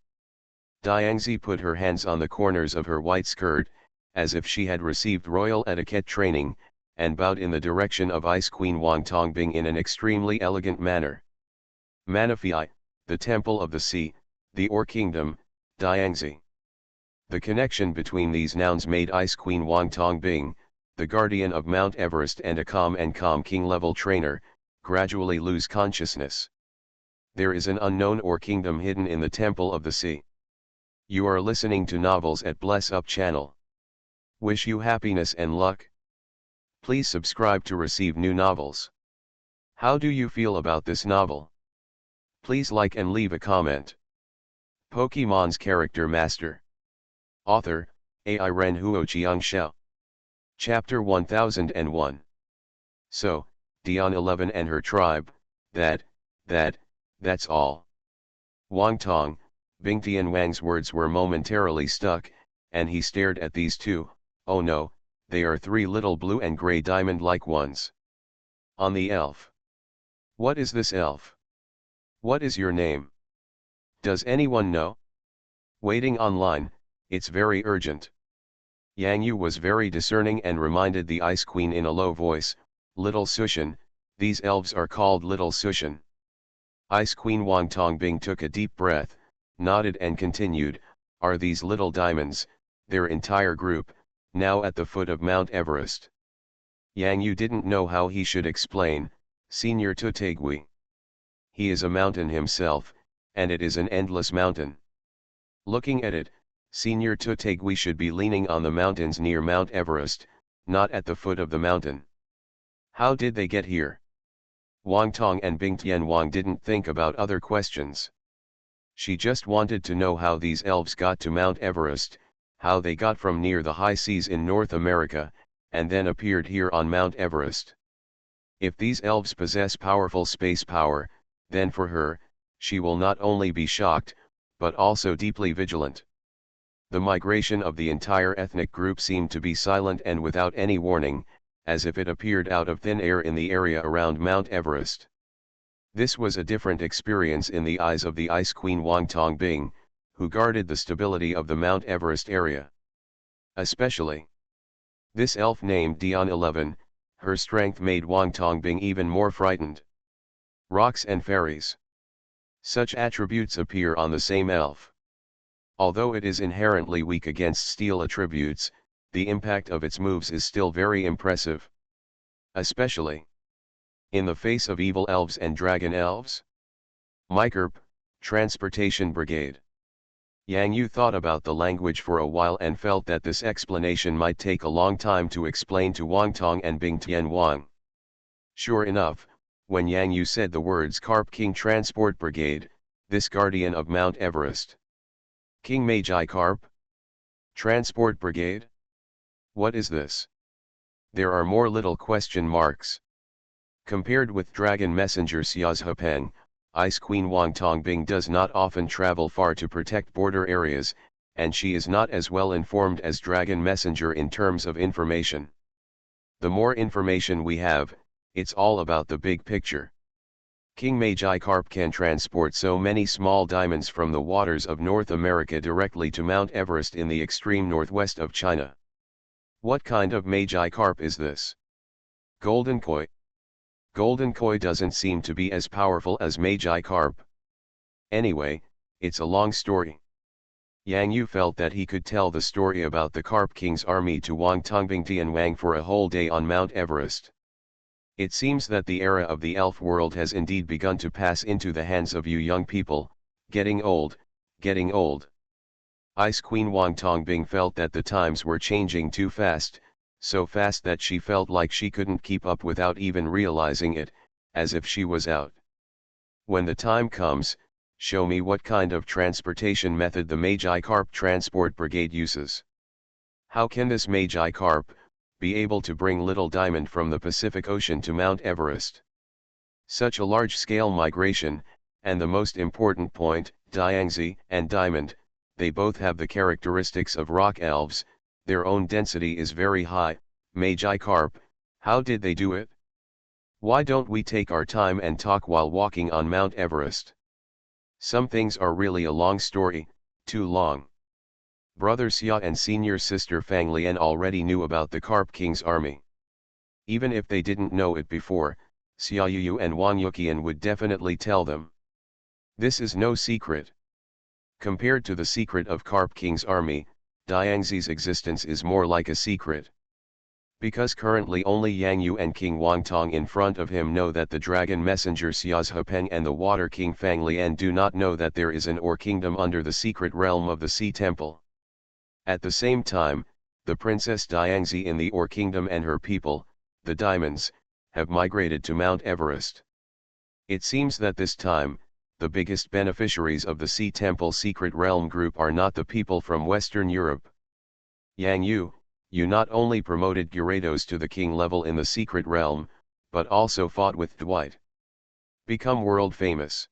Diangzi put her hands on the corners of her white skirt, as if she had received royal etiquette training, and bowed in the direction of Ice Queen Wang Tongbing in an extremely elegant manner. Manafia, the Temple of the Sea, the Ore Kingdom, Diangzi. The connection between these nouns made Ice Queen Wang Tongbing, the guardian of Mount Everest and a calm king-level trainer, gradually lose consciousness. There is an unknown Ore Kingdom hidden in the Temple of the Sea. You are listening to Novels at Bless Up channel. Wish you happiness and luck. Please subscribe to receive new novels. How do you feel about this novel? Please like and leave a comment. Pokemon's Character Master. Author, AI Ren Huo Xiao. Chapter 1001. So, Dion 11 and her tribe, that's all. Wang Tong, Bingtian Wang's words were momentarily stuck, and he stared at these two. Oh no, they are three little blue and gray diamond-like ones. On the elf. What is this elf? What is your name? Does anyone know? Waiting online, it's very urgent. Yang Yu was very discerning and reminded the Ice Queen in a low voice, Little Sushin, these elves are called Little Sushin. Ice Queen Wang Tongbing took a deep breath, nodded and continued, are these little diamonds, their entire group, now at the foot of Mount Everest. Yang Yu didn't know how he should explain, Senior Tutegui. He is a mountain himself, and it is an endless mountain. Looking at it, Senior Tutegui should be leaning on the mountains near Mount Everest, not at the foot of the mountain. How did they get here? Wang Tong and Bing Tianwang didn't think about other questions. She just wanted to know how these elves got to Mount Everest, how they got from near the high seas in North America, and then appeared here on Mount Everest. If these elves possess powerful space power, then for her, she will not only be shocked, but also deeply vigilant. The migration of the entire ethnic group seemed to be silent and without any warning, as if it appeared out of thin air in the area around Mount Everest. This was a different experience in the eyes of the Ice Queen Wang Tongbing, who guarded the stability of the Mount Everest area. Especially this elf named Dion 11, her strength made Wang Tongbing even more frightened. Rocks and fairies. Such attributes appear on the same elf. Although it is inherently weak against steel attributes, the impact of its moves is still very impressive. Especially in the face of evil elves and dragon elves. MaleProtagonist, Transportation Brigade. Yang Yu thought about the language for a while and felt that this explanation might take a long time to explain to Wang Tong and Bing Tianwang. Sure enough, when Yang Yu said the words Carp King Transport Brigade, this guardian of Mount Everest. King Magi Carp? Transport Brigade? What is this? There are more little question marks. Compared with Dragon Messenger Xia's Hepeng, Ice Queen Wang Tongbing does not often travel far to protect border areas, and she is not as well informed as Dragon Messenger in terms of information. The more information we have, it's all about the big picture. King Magi Carp can transport so many small diamonds from the waters of North America directly to Mount Everest in the extreme northwest of China. What kind of Magi Carp is this? Golden Koi. Golden Koi doesn't seem to be as powerful as Magi Carp. Anyway, it's a long story. Yang Yu felt that he could tell the story about the Carp King's army to Wang Tongbing Tianwang for a whole day on Mount Everest. It seems that the era of the elf world has indeed begun to pass into the hands of you young people, getting old, getting old. Ice Queen Wang Tongbing felt that the times were changing too fast, so fast that she felt like she couldn't keep up without even realizing it, as if she was out. When the time comes, show me what kind of transportation method the Magi Carp Transport Brigade uses. How can this Magi Carp be able to bring Little Diamond from the Pacific Ocean to Mount Everest? Such a large-scale migration, and the most important point, Diangzi and Diamond, they both have the characteristics of rock elves. Their own density is very high. Magi Carp, how did they do it? Why don't we take our time and talk while walking on Mount Everest? Some things are really a long story, too long. Brother Xia and senior sister Fang Lian already knew about the Carp King's army. Even if they didn't know it before, Xia Yuyu and Wang Yuqian would definitely tell them. This is no secret. Compared to the secret of Carp King's army, Diangzi's existence is more like a secret. Because currently only Yang Yu and King Wang Tong in front of him know that the Dragon Messenger Xia's Hepeng and the Water King Fang Lian do not know that there is an Or kingdom under the secret realm of the Sea Temple. At the same time, the Princess Diangzi in the Or kingdom and her people, the Diamonds, have migrated to Mount Everest. It seems that this time, the biggest beneficiaries of the Sea Temple secret realm group are not the people from Western Europe. Yang Yu, you not only promoted Gyarados to the king level in the secret realm, but also fought with Dwight. Become world famous.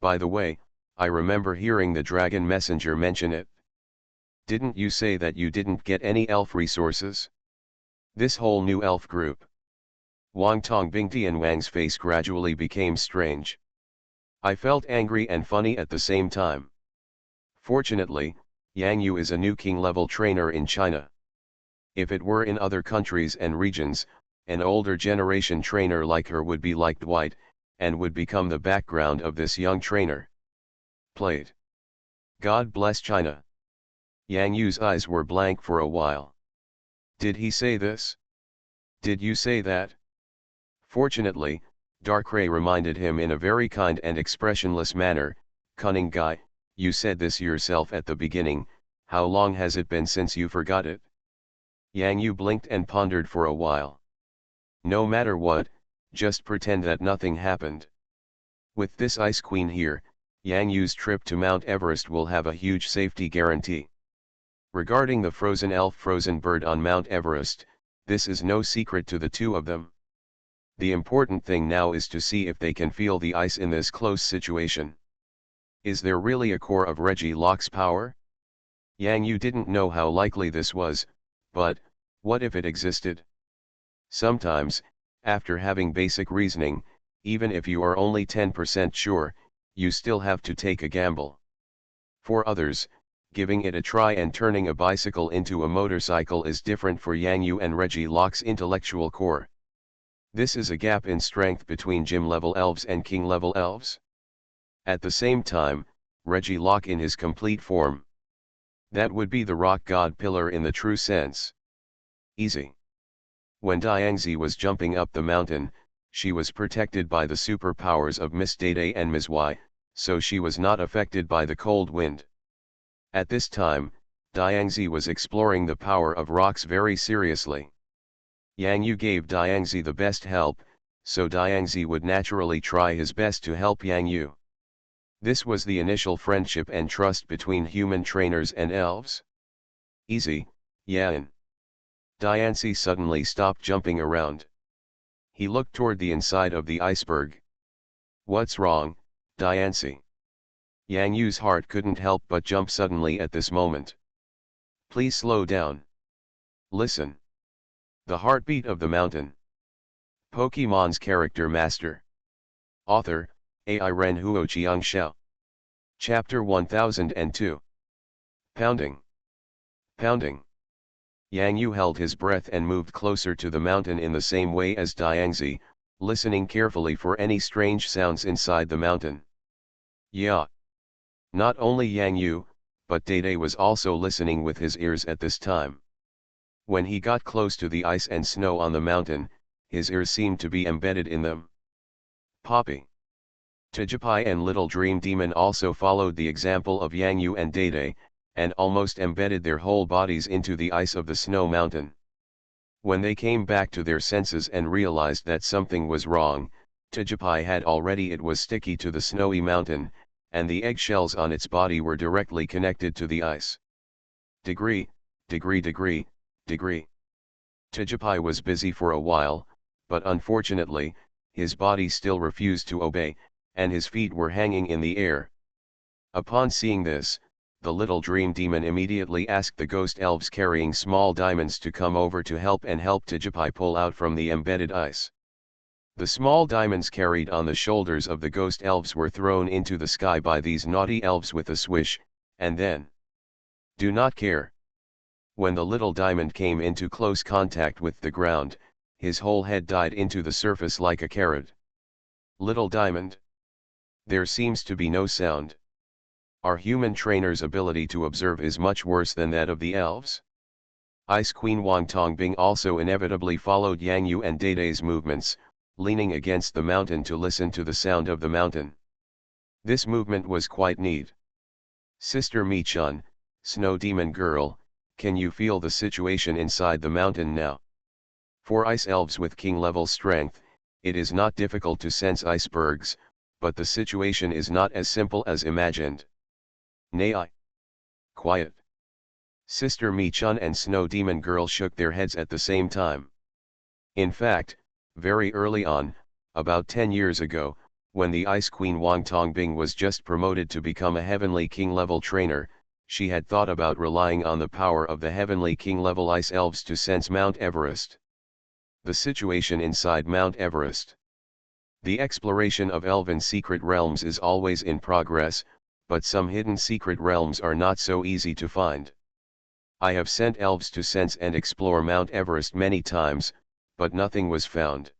By the way, I remember hearing the Dragon Messenger mention it. Didn't you say that you didn't get any elf resources? This whole new elf group. Wang Tongbing Tianwang's face gradually became strange. I felt angry and funny at the same time. Fortunately, Yang Yu is a new king-level trainer in China. If it were in other countries and regions, an older generation trainer like her would be like Dwight, and would become the background of this young trainer. Played. God bless China. Yang Yu's eyes were blank for a while. Did he say this? Did you say that? Fortunately, Darkrai reminded him in a very kind and expressionless manner, "Cunning guy, you said this yourself at the beginning, how long has it been since you forgot it?" Yang Yu blinked and pondered for a while. No matter what, just pretend that nothing happened. With this Ice Queen here, Yang Yu's trip to Mount Everest will have a huge safety guarantee. Regarding the frozen elf frozen bird on Mount Everest, this is no secret to the two of them. The important thing now is to see if they can feel the ice in this close situation. Is there really a core of Reggie Locke's power? Yang Yu didn't know how likely this was, but, what if it existed? Sometimes, after having basic reasoning, even if you are only 10% sure, you still have to take a gamble. For others, giving it a try and turning a bicycle into a motorcycle is different for Yang Yu and Reggie Locke's intellectual core. This is a gap in strength between gym-level elves and king-level elves. At the same time, Reggie Locke in his complete form. That would be the rock god pillar in the true sense. Easy. When Diangzi was jumping up the mountain, she was protected by the superpowers of Miss Dede and Ms. Y, so she was not affected by the cold wind. At this time, Diangzi was exploring the power of rocks very seriously. Yang Yu gave Diangzi the best help, so Diangzi would naturally try his best to help Yang Yu. This was the initial friendship and trust between human trainers and elves. Easy, Yan. Diangzi suddenly stopped jumping around. He looked toward the inside of the iceberg. What's wrong, Diangzi? Yang Yu's heart couldn't help but jump suddenly at this moment. Please slow down. Listen. The Heartbeat of the Mountain. Pokemon's Character Master. Author, AI Ren Huoqiang Xiao. Chapter 1002. Pounding. Pounding. Yang Yu held his breath and moved closer to the mountain in the same way as Diangzi, listening carefully for any strange sounds inside the mountain. Yeah. Not only Yang Yu, but Dede was also listening with his ears at this time. When he got close to the ice and snow on the mountain, his ears seemed to be embedded in them. Poppy. Tijipai and Little Dream Demon also followed the example of Yang Yu and Dede, and almost embedded their whole bodies into the ice of the snow mountain. When they came back to their senses and realized that something was wrong, Tijipai had already it was sticky to the snowy mountain, and the eggshells on its body were directly connected to the ice. Degree. Tijipai was busy for a while, but unfortunately, his body still refused to obey, and his feet were hanging in the air. Upon seeing this, the Little Dream Demon immediately asked the ghost elves carrying small diamonds to come over to help Tijipai pull out from the embedded ice. The small diamonds carried on the shoulders of the ghost elves were thrown into the sky by these naughty elves with a swish, and then do not care. When the little diamond came into close contact with the ground, his whole head died into the surface like a carrot. Little diamond. There seems to be no sound. Our human trainer's ability to observe is much worse than that of the elves. Ice Queen Wang Tongbing also inevitably followed Yang Yu and Dede's movements, leaning against the mountain to listen to the sound of the mountain. This movement was quite neat. Sister Mi-chun, Snow Demon Girl, can you feel the situation inside the mountain now? For ice elves with king-level strength, it is not difficult to sense icebergs, but the situation is not as simple as imagined. Nay. Quiet. Sister Mi-chun and Snow Demon Girl shook their heads at the same time. In fact, very early on, about 10 years ago, when the Ice Queen Wang Tongbing was just promoted to become a Heavenly King-level trainer, she had thought about relying on the power of the Heavenly King-level ice elves to sense Mount Everest. The situation inside Mount Everest. The exploration of elven secret realms is always in progress, but some hidden secret realms are not so easy to find. I have sent elves to sense and explore Mount Everest many times, but nothing was found.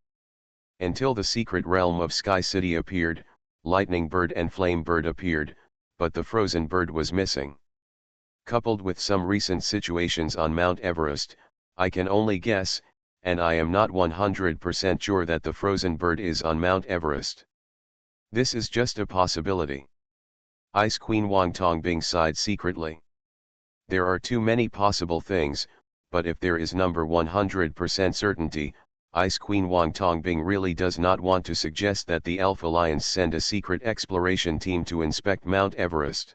Until the secret realm of Sky City appeared, Lightning Bird and Flame Bird appeared, but the Frozen Bird was missing. Coupled with some recent situations on Mount Everest, I can only guess, and I am not 100% sure that the Frozen Bird is on Mount Everest. This is just a possibility. Ice Queen Wang Tongbing sighed secretly. There are too many possible things, but if there is number 100% certainty, Ice Queen Wang Tongbing really does not want to suggest that the Elf Alliance send a secret exploration team to inspect Mount Everest.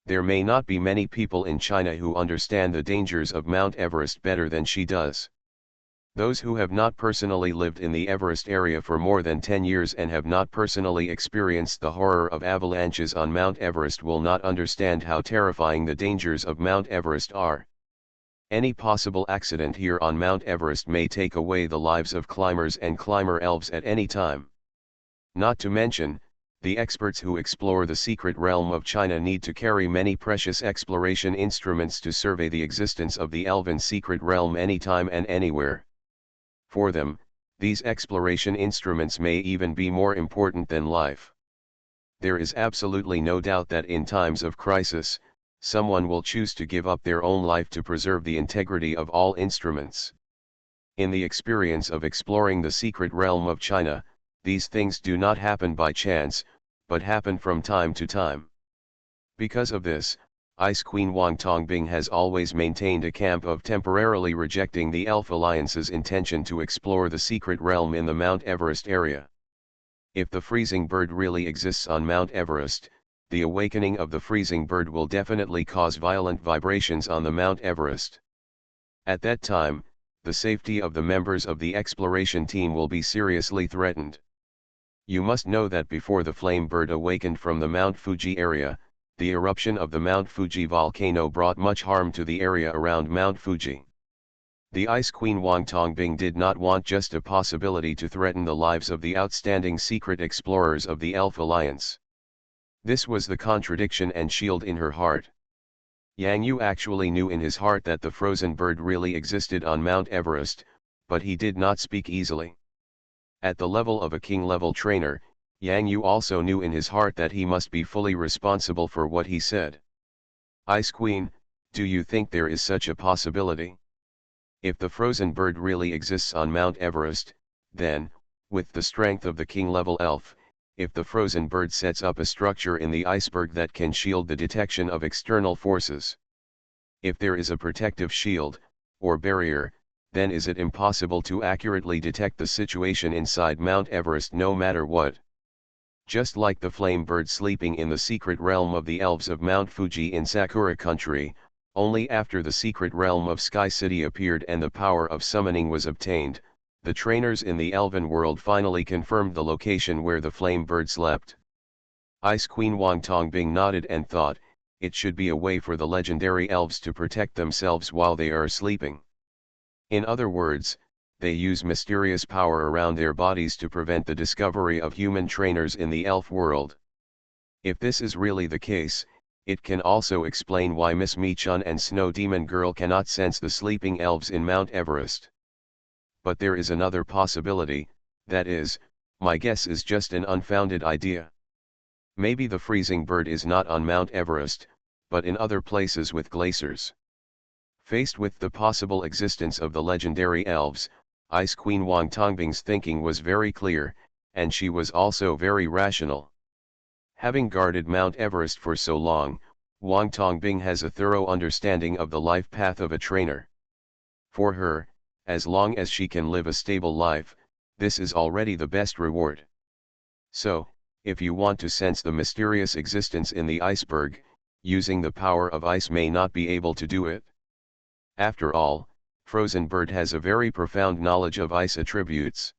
There may not be many people in China who understand the dangers of Mount Everest better than she does. Those who have not personally lived in the Everest area for more than 10 years and have not personally experienced the horror of avalanches on Mount Everest will not understand how terrifying the dangers of Mount Everest are. Any possible accident here on Mount Everest may take away the lives of climbers and climber elves at any time. Not to mention, the experts who explore the secret realm of China need to carry many precious exploration instruments to survey the existence of the elven secret realm anytime and anywhere. For them, these exploration instruments may even be more important than life. There is absolutely no doubt that in times of crisis, someone will choose to give up their own life to preserve the integrity of all instruments. In the experience of exploring the secret realm of China, these things do not happen by chance, but happen from time to time. Because of this, Ice Queen Wang Tongbing has always maintained a camp of temporarily rejecting the Elf Alliance's intention to explore the secret realm in the Mount Everest area. If the freezing bird really exists on Mount Everest, the awakening of the freezing bird will definitely cause violent vibrations on the Mount Everest. At that time, the safety of the members of the exploration team will be seriously threatened. You must know that before the flame bird awakened from the Mount Fuji area, the eruption of the Mount Fuji volcano brought much harm to the area around Mount Fuji. The Ice Queen Wang Tongbing did not want just a possibility to threaten the lives of the outstanding secret explorers of the Elf Alliance. This was the contradiction and shield in her heart. Yang Yu actually knew in his heart that the frozen bird really existed on Mount Everest, but he did not speak easily. At the level of a king-level trainer, Yang Yu also knew in his heart that he must be fully responsible for what he said. Ice Queen, do you think there is such a possibility? If the frozen bird really exists on Mount Everest, then, with the strength of the king-level elf, if the frozen bird sets up a structure in the iceberg that can shield the detection of external forces. If there is a protective shield, or barrier, then is it impossible to accurately detect the situation inside Mount Everest no matter what? Just like the flame bird sleeping in the secret realm of the elves of Mount Fuji in Sakura country, only after the secret realm of Sky City appeared and the power of summoning was obtained, the trainers in the elven world finally confirmed the location where the flame bird slept. Ice Queen Wang Tongbing nodded and thought, it should be a way for the legendary elves to protect themselves while they are sleeping. In other words, they use mysterious power around their bodies to prevent the discovery of human trainers in the elf world. If this is really the case, it can also explain why Miss Mi-chun and Snow Demon Girl cannot sense the sleeping elves in Mount Everest. But there is another possibility, that is, my guess is just an unfounded idea. Maybe the freezing bird is not on Mount Everest, but in other places with glaciers. Faced with the possible existence of the legendary elves, Ice Queen Wang Tongbing's thinking was very clear, and she was also very rational. Having guarded Mount Everest for so long, Wang Tongbing has a thorough understanding of the life path of a trainer. For her, as long as she can live a stable life, this is already the best reward. So, if you want to sense the mysterious existence in the iceberg, using the power of ice may not be able to do it. After all, Frozen Bird has a very profound knowledge of ice attributes.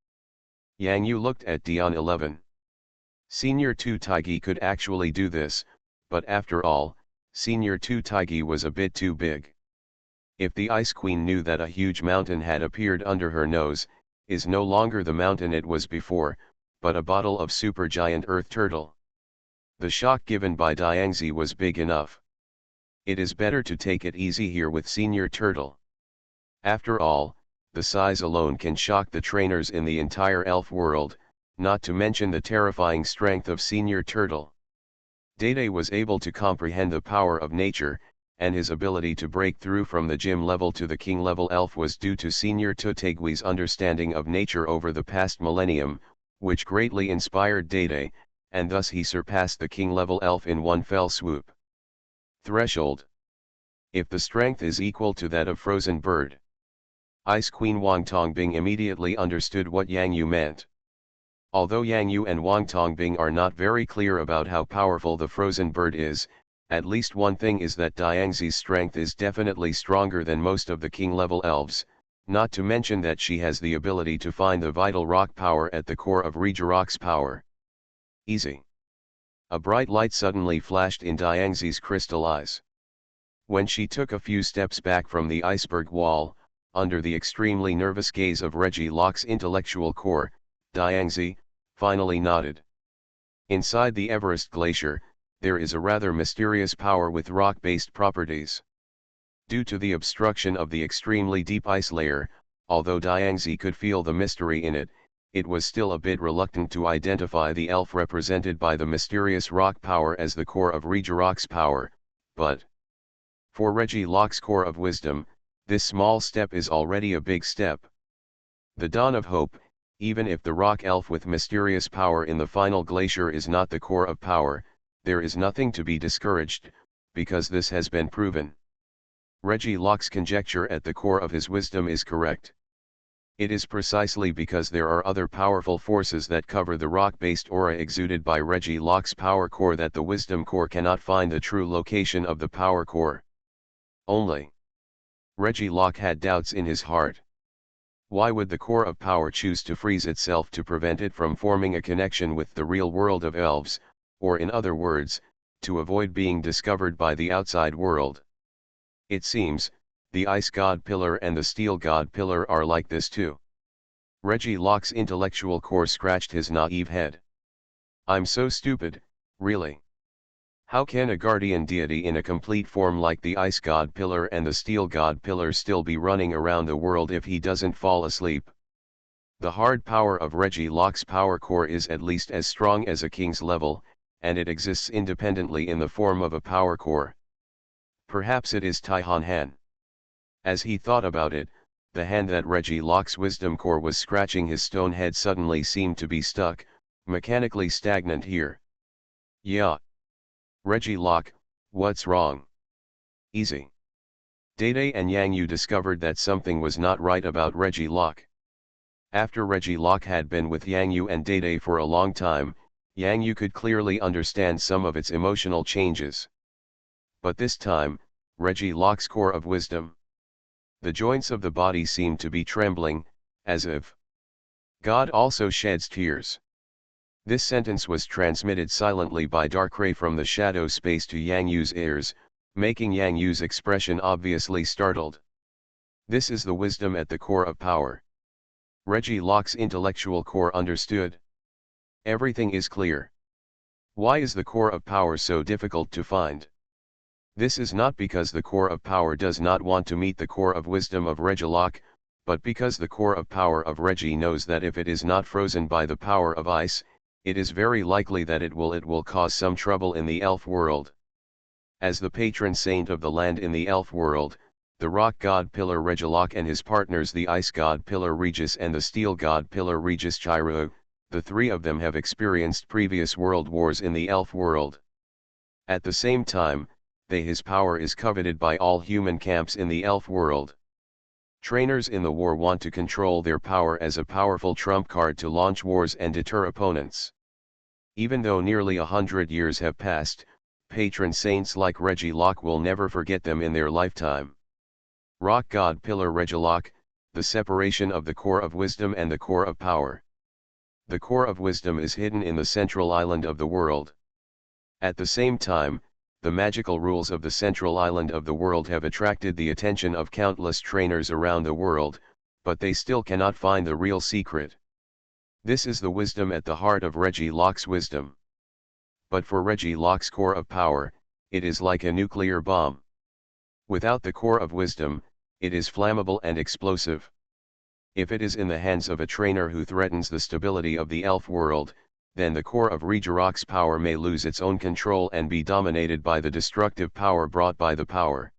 Yang Yu looked at Dion 11. Senior 2 Taigi could actually do this, but after all, Senior 2 Taigi was a bit too big. If the Ice Queen knew that a huge mountain had appeared under her nose, is no longer the mountain it was before, but a bottle of supergiant earth turtle. The shock given by Diangzi was big enough. It is better to take it easy here with Senior Turtle. After all, the size alone can shock the trainers in the entire elf world, not to mention the terrifying strength of Senior Turtle. Dede was able to comprehend the power of nature, and his ability to break through from the gym level to the king level elf was due to Senior Tutegui's understanding of nature over the past millennium, which greatly inspired Dede, and thus he surpassed the king level elf in one fell swoop. Threshold. if the strength is equal to that of frozen bird. Ice Queen Wang Tongbing immediately understood what Yang Yu meant. Although Yang Yu and Wang Tongbing are not very clear about how powerful the frozen bird is, at least one thing is that Diangzi's strength is definitely stronger than most of the king-level elves, not to mention that she has the ability to find the vital rock power at the core of Regirock's power. Easy. A bright light suddenly flashed in Diangzi's crystal eyes. When she took a few steps back from the iceberg wall, under the extremely nervous gaze of Regilock's intellectual core, Diangzi finally nodded. Inside the Everest Glacier, there is a rather mysterious power with rock-based properties. Due to the obstruction of the extremely deep ice layer, although Diangzi could feel the mystery in it, it was still a bit reluctant to identify the elf represented by the mysterious rock power as the core of Regirock's power, but for Regilock's core of wisdom, this small step is already a big step. The dawn of hope, even if the rock elf with mysterious power in the final glacier is not the core of power, there is nothing to be discouraged, because this has been proven. Regilock's conjecture at the core of his wisdom is correct. It is precisely because there are other powerful forces that cover the rock-based aura exuded by Regilock's power core that the wisdom core cannot find the true location of the power core. Only Regilock had doubts in his heart. Why would the core of power choose to freeze itself to prevent it from forming a connection with the real world of elves, or in other words, to avoid being discovered by the outside world? It seems, the Ice God Pillar and the Steel God Pillar are like this too. Regilock's intellectual core scratched his naive head. I'm so stupid, really. How can a guardian deity in a complete form like the Ice God Pillar and the Steel God Pillar still be running around the world if he doesn't fall asleep? The hard power of Regilock's power core is at least as strong as a king's level, and it exists independently in the form of a power core. Perhaps it is Taihan Han. As he thought about it, the hand that Regilock's wisdom core was scratching his stone head suddenly seemed to be stuck, mechanically stagnant here. Yeah. Regilock, what's wrong? Easy. Dede and Yang Yu discovered that something was not right about Regilock. After Regilock had been with Yang Yu and Dede for a long time, Yang Yu could clearly understand some of its emotional changes. But this time, Regilock's core of wisdom. The joints of the body seemed to be trembling, as if God also sheds tears. This sentence was transmitted silently by Darkrai from the shadow space to Yang Yu's ears, making Yang Yu's expression obviously startled. This is the wisdom at the core of power. Regilock's intellectual core understood. Everything is clear. Why is the core of power so difficult to find? This is not because the core of power does not want to meet the core of wisdom of Regilock, but because the core of power of Regi knows that if it is not frozen by the power of ice, it is very likely that it will cause some trouble in the elf world. As the patron saint of the land in the elf world, the rock god pillar Regilock and his partners the ice god pillar Regis and the steel god pillar Regis Chiru, the three of them have experienced previous world wars in the elf world. At the same time, his power is coveted by all human camps in the elf world. Trainers in the war want to control their power as a powerful trump card to launch wars and deter opponents. Even though nearly 100 years have passed, patron saints like Regilock will never forget them in their lifetime. Rock God Pillar Regilock, the separation of the core of wisdom and the core of power. The core of wisdom is hidden in the central island of the world. At the same time, the magical rules of the central island of the world have attracted the attention of countless trainers around the world, but they still cannot find the real secret. This is the wisdom at the heart of Regilock's wisdom. But for Regilock's core of power, it is like a nuclear bomb. Without the core of wisdom, it is flammable and explosive. If it is in the hands of a trainer who threatens the stability of the elf world, then the core of Regirock's power may lose its own control and be dominated by the destructive power brought by the power.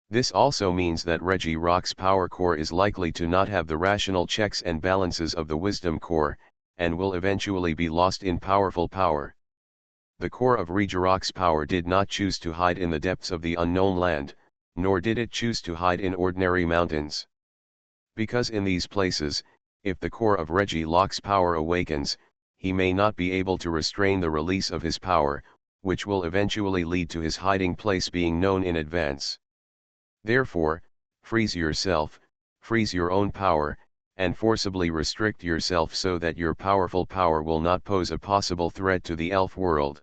This also means that Regirock's power core is likely to not have the rational checks and balances of the wisdom core, and will eventually be lost in powerful power. The core of Regirock's power did not choose to hide in the depths of the unknown land, nor did it choose to hide in ordinary mountains. Because in these places, if the core of Regilock's power awakens, he may not be able to restrain the release of his power, which will eventually lead to his hiding place being known in advance. Therefore, freeze yourself, freeze your own power, and forcibly restrict yourself so that your powerful power will not pose a possible threat to the elf world.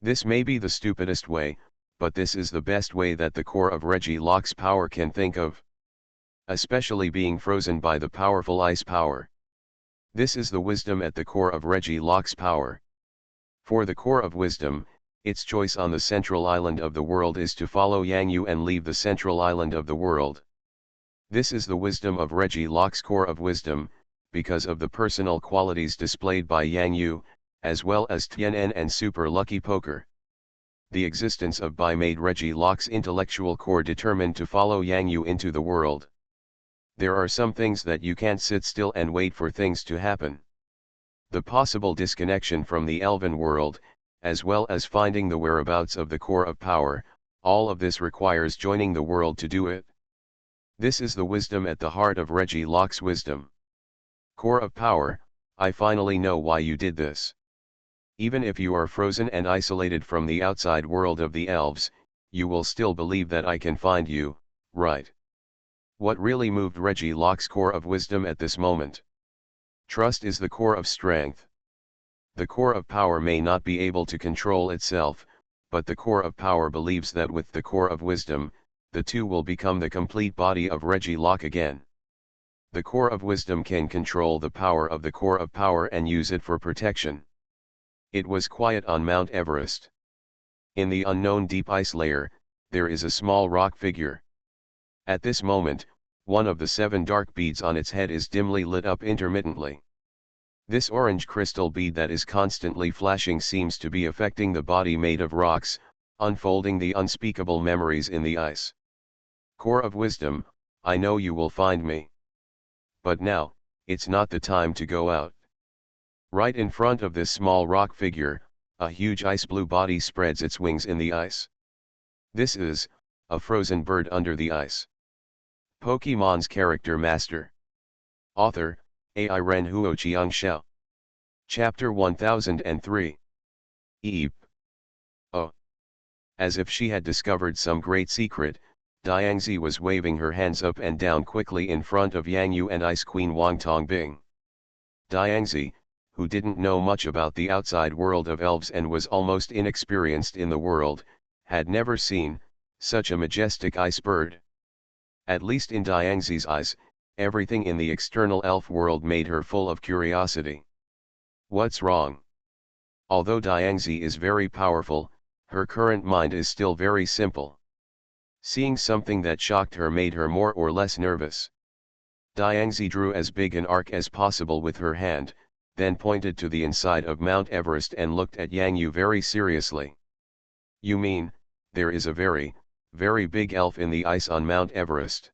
This may be the stupidest way, but this is the best way that the core of Regilock's power can think of. Especially being frozen by the powerful ice power. This is the wisdom at the core of Regilock's power. For the core of wisdom, its choice on the central island of the world is to follow Yang Yu and leave the central island of the world. This is the wisdom of Regilock's core of wisdom, because of the personal qualities displayed by Yang Yu, as well as Tianen and Super Lucky Poker. The existence of Bai made Regilock's intellectual core determined to follow Yang Yu into the world. There are some things that you can't sit still and wait for things to happen. The possible disconnection from the elven world, as well as finding the whereabouts of the core of power, all of this requires joining the world to do it. This is the wisdom at the heart of Regilock's wisdom. Core of power, I finally know why you did this. Even if you are frozen and isolated from the outside world of the elves, you will still believe that I can find you, right? What really moved Regilock's core of wisdom at this moment? Trust is the core of strength. The core of power may not be able to control itself, but the core of power believes that with the core of wisdom, the two will become the complete body of Regilock again. The core of wisdom can control the power of the core of power and use it for protection. It was quiet on Mount Everest. In the unknown deep ice layer, there is a small rock figure. At this moment, one of the 7 dark beads on its head is dimly lit up intermittently. This orange crystal bead that is constantly flashing seems to be affecting the body made of rocks, unfolding the unspeakable memories in the ice. Core of wisdom, I know you will find me. But now, it's not the time to go out. Right in front of this small rock figure, a huge ice blue body spreads its wings in the ice. This is a frozen bird under the ice. Pokemon's Character Master. Author, AI Ren Huoqiang Xiao. Chapter 1003. Eep. Oh. As if she had discovered some great secret, Diangzi was waving her hands up and down quickly in front of Yang Yu and Ice Queen Wang Tongbing. Diangzi, who didn't know much about the outside world of elves and was almost inexperienced in the world, had never seen such a majestic ice bird. At least in Diangzi's eyes, everything in the external elf world made her full of curiosity. What's wrong? Although Diangzi is very powerful, her current mind is still very simple. Seeing something that shocked her made her more or less nervous. Diangzi drew as big an arc as possible with her hand, then pointed to the inside of Mount Everest and looked at Yang Yu very seriously. You mean, there is a very, very big elf in the ice on Mount Everest?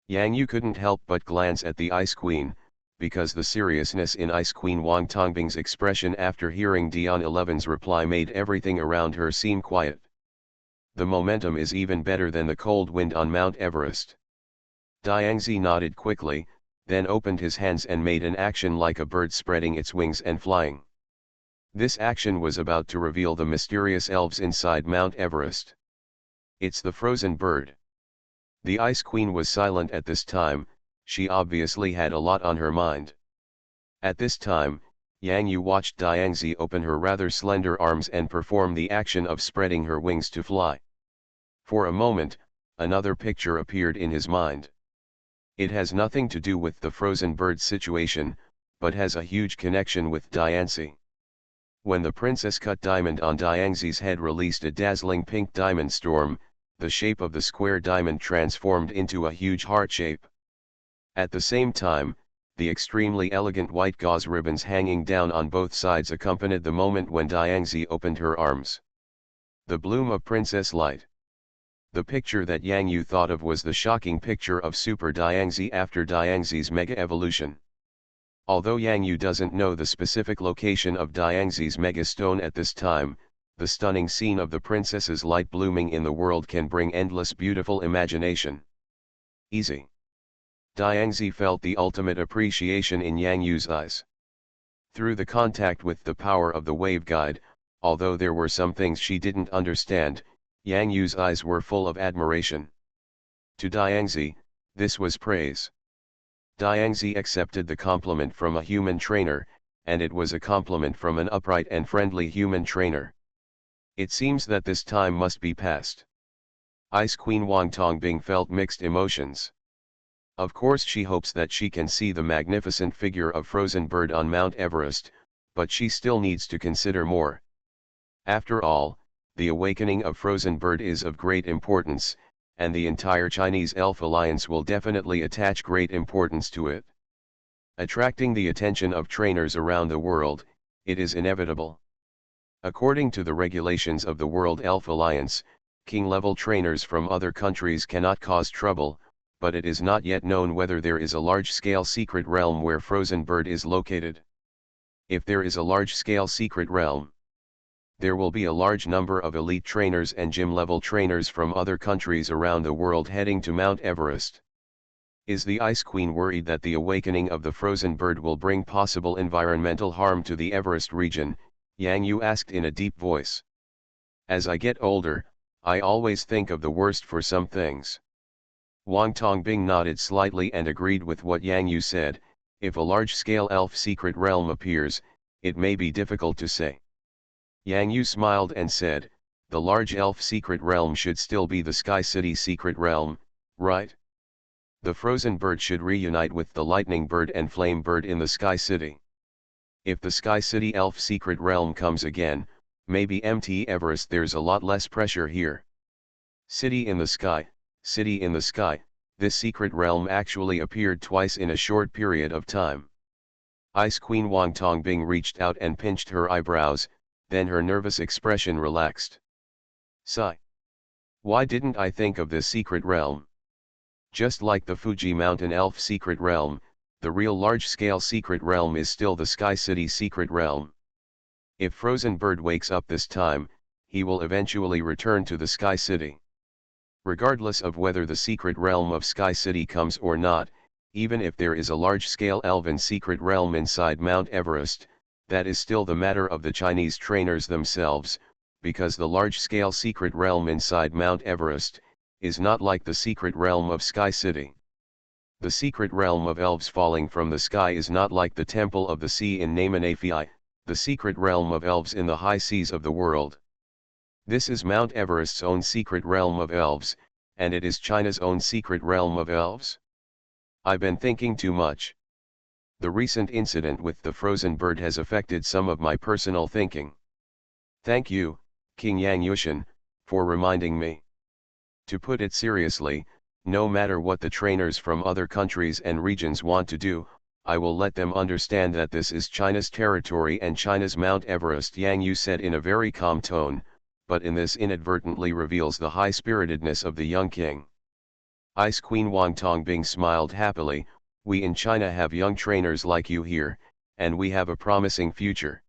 Yang Yu couldn't help but glance at the Ice Queen, because the seriousness in Ice Queen Wang Tongbing's expression after hearing Dion 11's reply made everything around her seem quiet. The momentum is even better than the cold wind on Mount Everest. Diangzi nodded quickly, then opened his hands and made an action like a bird spreading its wings and flying. This action was about to reveal the mysterious elves inside Mount Everest. It's the frozen bird. The Ice Queen was silent at this time, she obviously had a lot on her mind. At this time, Yang Yu watched Diangzi open her rather slender arms and perform the action of spreading her wings to fly. For a moment, another picture appeared in his mind. It has nothing to do with the frozen bird situation, but has a huge connection with Diangzi. When the princess cut diamond on Diangzi's head released a dazzling pink diamond storm, the shape of the square diamond transformed into a huge heart shape. At the same time, the extremely elegant white gauze ribbons hanging down on both sides accompanied the moment when Diangzi opened her arms. The bloom of Princess Light. The picture that Yang Yu thought of was the shocking picture of Super Diangzi after Diangzi's mega evolution. Although Yang Yu doesn't know the specific location of Diangzi's mega stone at this time, the stunning scene of the princess's light blooming in the world can bring endless beautiful imagination. Easy. Diangzi felt the ultimate appreciation in Yang Yu's eyes. Through the contact with the power of the wave guide, although there were some things she didn't understand, Yang Yu's eyes were full of admiration. To Diangzi, this was praise. Diangzi accepted the compliment from a human trainer, and it was a compliment from an upright and friendly human trainer. It seems that this time must be past. Ice Queen Wang Tongbing felt mixed emotions. Of course she hopes that she can see the magnificent figure of Frozen Bird on Mount Everest, but she still needs to consider more. After all, the awakening of Frozen Bird is of great importance, and the entire Chinese Elf Alliance will definitely attach great importance to it. Attracting the attention of trainers around the world, it is inevitable. According to the regulations of the World Elf Alliance, king-level trainers from other countries cannot cause trouble, but it is not yet known whether there is a large-scale secret realm where Frozen Bird is located. If there is a large-scale secret realm, there will be a large number of elite trainers and gym-level trainers from other countries around the world heading to Mount Everest. Is the Ice Queen worried that the awakening of the Frozen Bird will bring possible environmental harm to the Everest region? Yang Yu asked in a deep voice. As I get older, I always think of the worst for some things. Wang Tongbing nodded slightly and agreed with what Yang Yu said. If a large-scale elf secret realm appears, it may be difficult to say. Yang Yu smiled and said, the large elf secret realm should still be the Sky City secret realm, right? The Frozen Bird should reunite with the Lightning Bird and Flame Bird in the Sky City. If the Sky City elf secret realm comes again, maybe MT Everest, there's a lot less pressure here. City in the sky, city in the sky, this secret realm actually appeared twice in a short period of time. Ice Queen Wang Tongbing reached out and pinched her eyebrows, then her nervous expression relaxed. Sigh. Why didn't I think of this secret realm? Just like the Fuji Mountain Elf secret realm, the real large-scale secret realm is still the Sky City secret realm. If Frozen Bird wakes up this time, he will eventually return to the Sky City. Regardless of whether the secret realm of Sky City comes or not, even if there is a large-scale elven secret realm inside Mount Everest, that is still the matter of the Chinese trainers themselves, because the large-scale secret realm inside Mount Everest is not like the secret realm of Sky City. The secret realm of elves falling from the sky is not like the Temple of the Sea in Namenafi, the secret realm of elves in the high seas of the world. This is Mount Everest's own secret realm of elves, and it is China's own secret realm of elves. I've been thinking too much. The recent incident with the Frozen Bird has affected some of my personal thinking. Thank you, King Yang Yushan, for reminding me. To put it seriously, no matter what the trainers from other countries and regions want to do, I will let them understand that this is China's territory and China's Mount Everest, Yang Yu said in a very calm tone, but in this inadvertently reveals the high-spiritedness of the young king. Ice Queen Wang Tongbing smiled happily. We in China have young trainers like you here, and we have a promising future.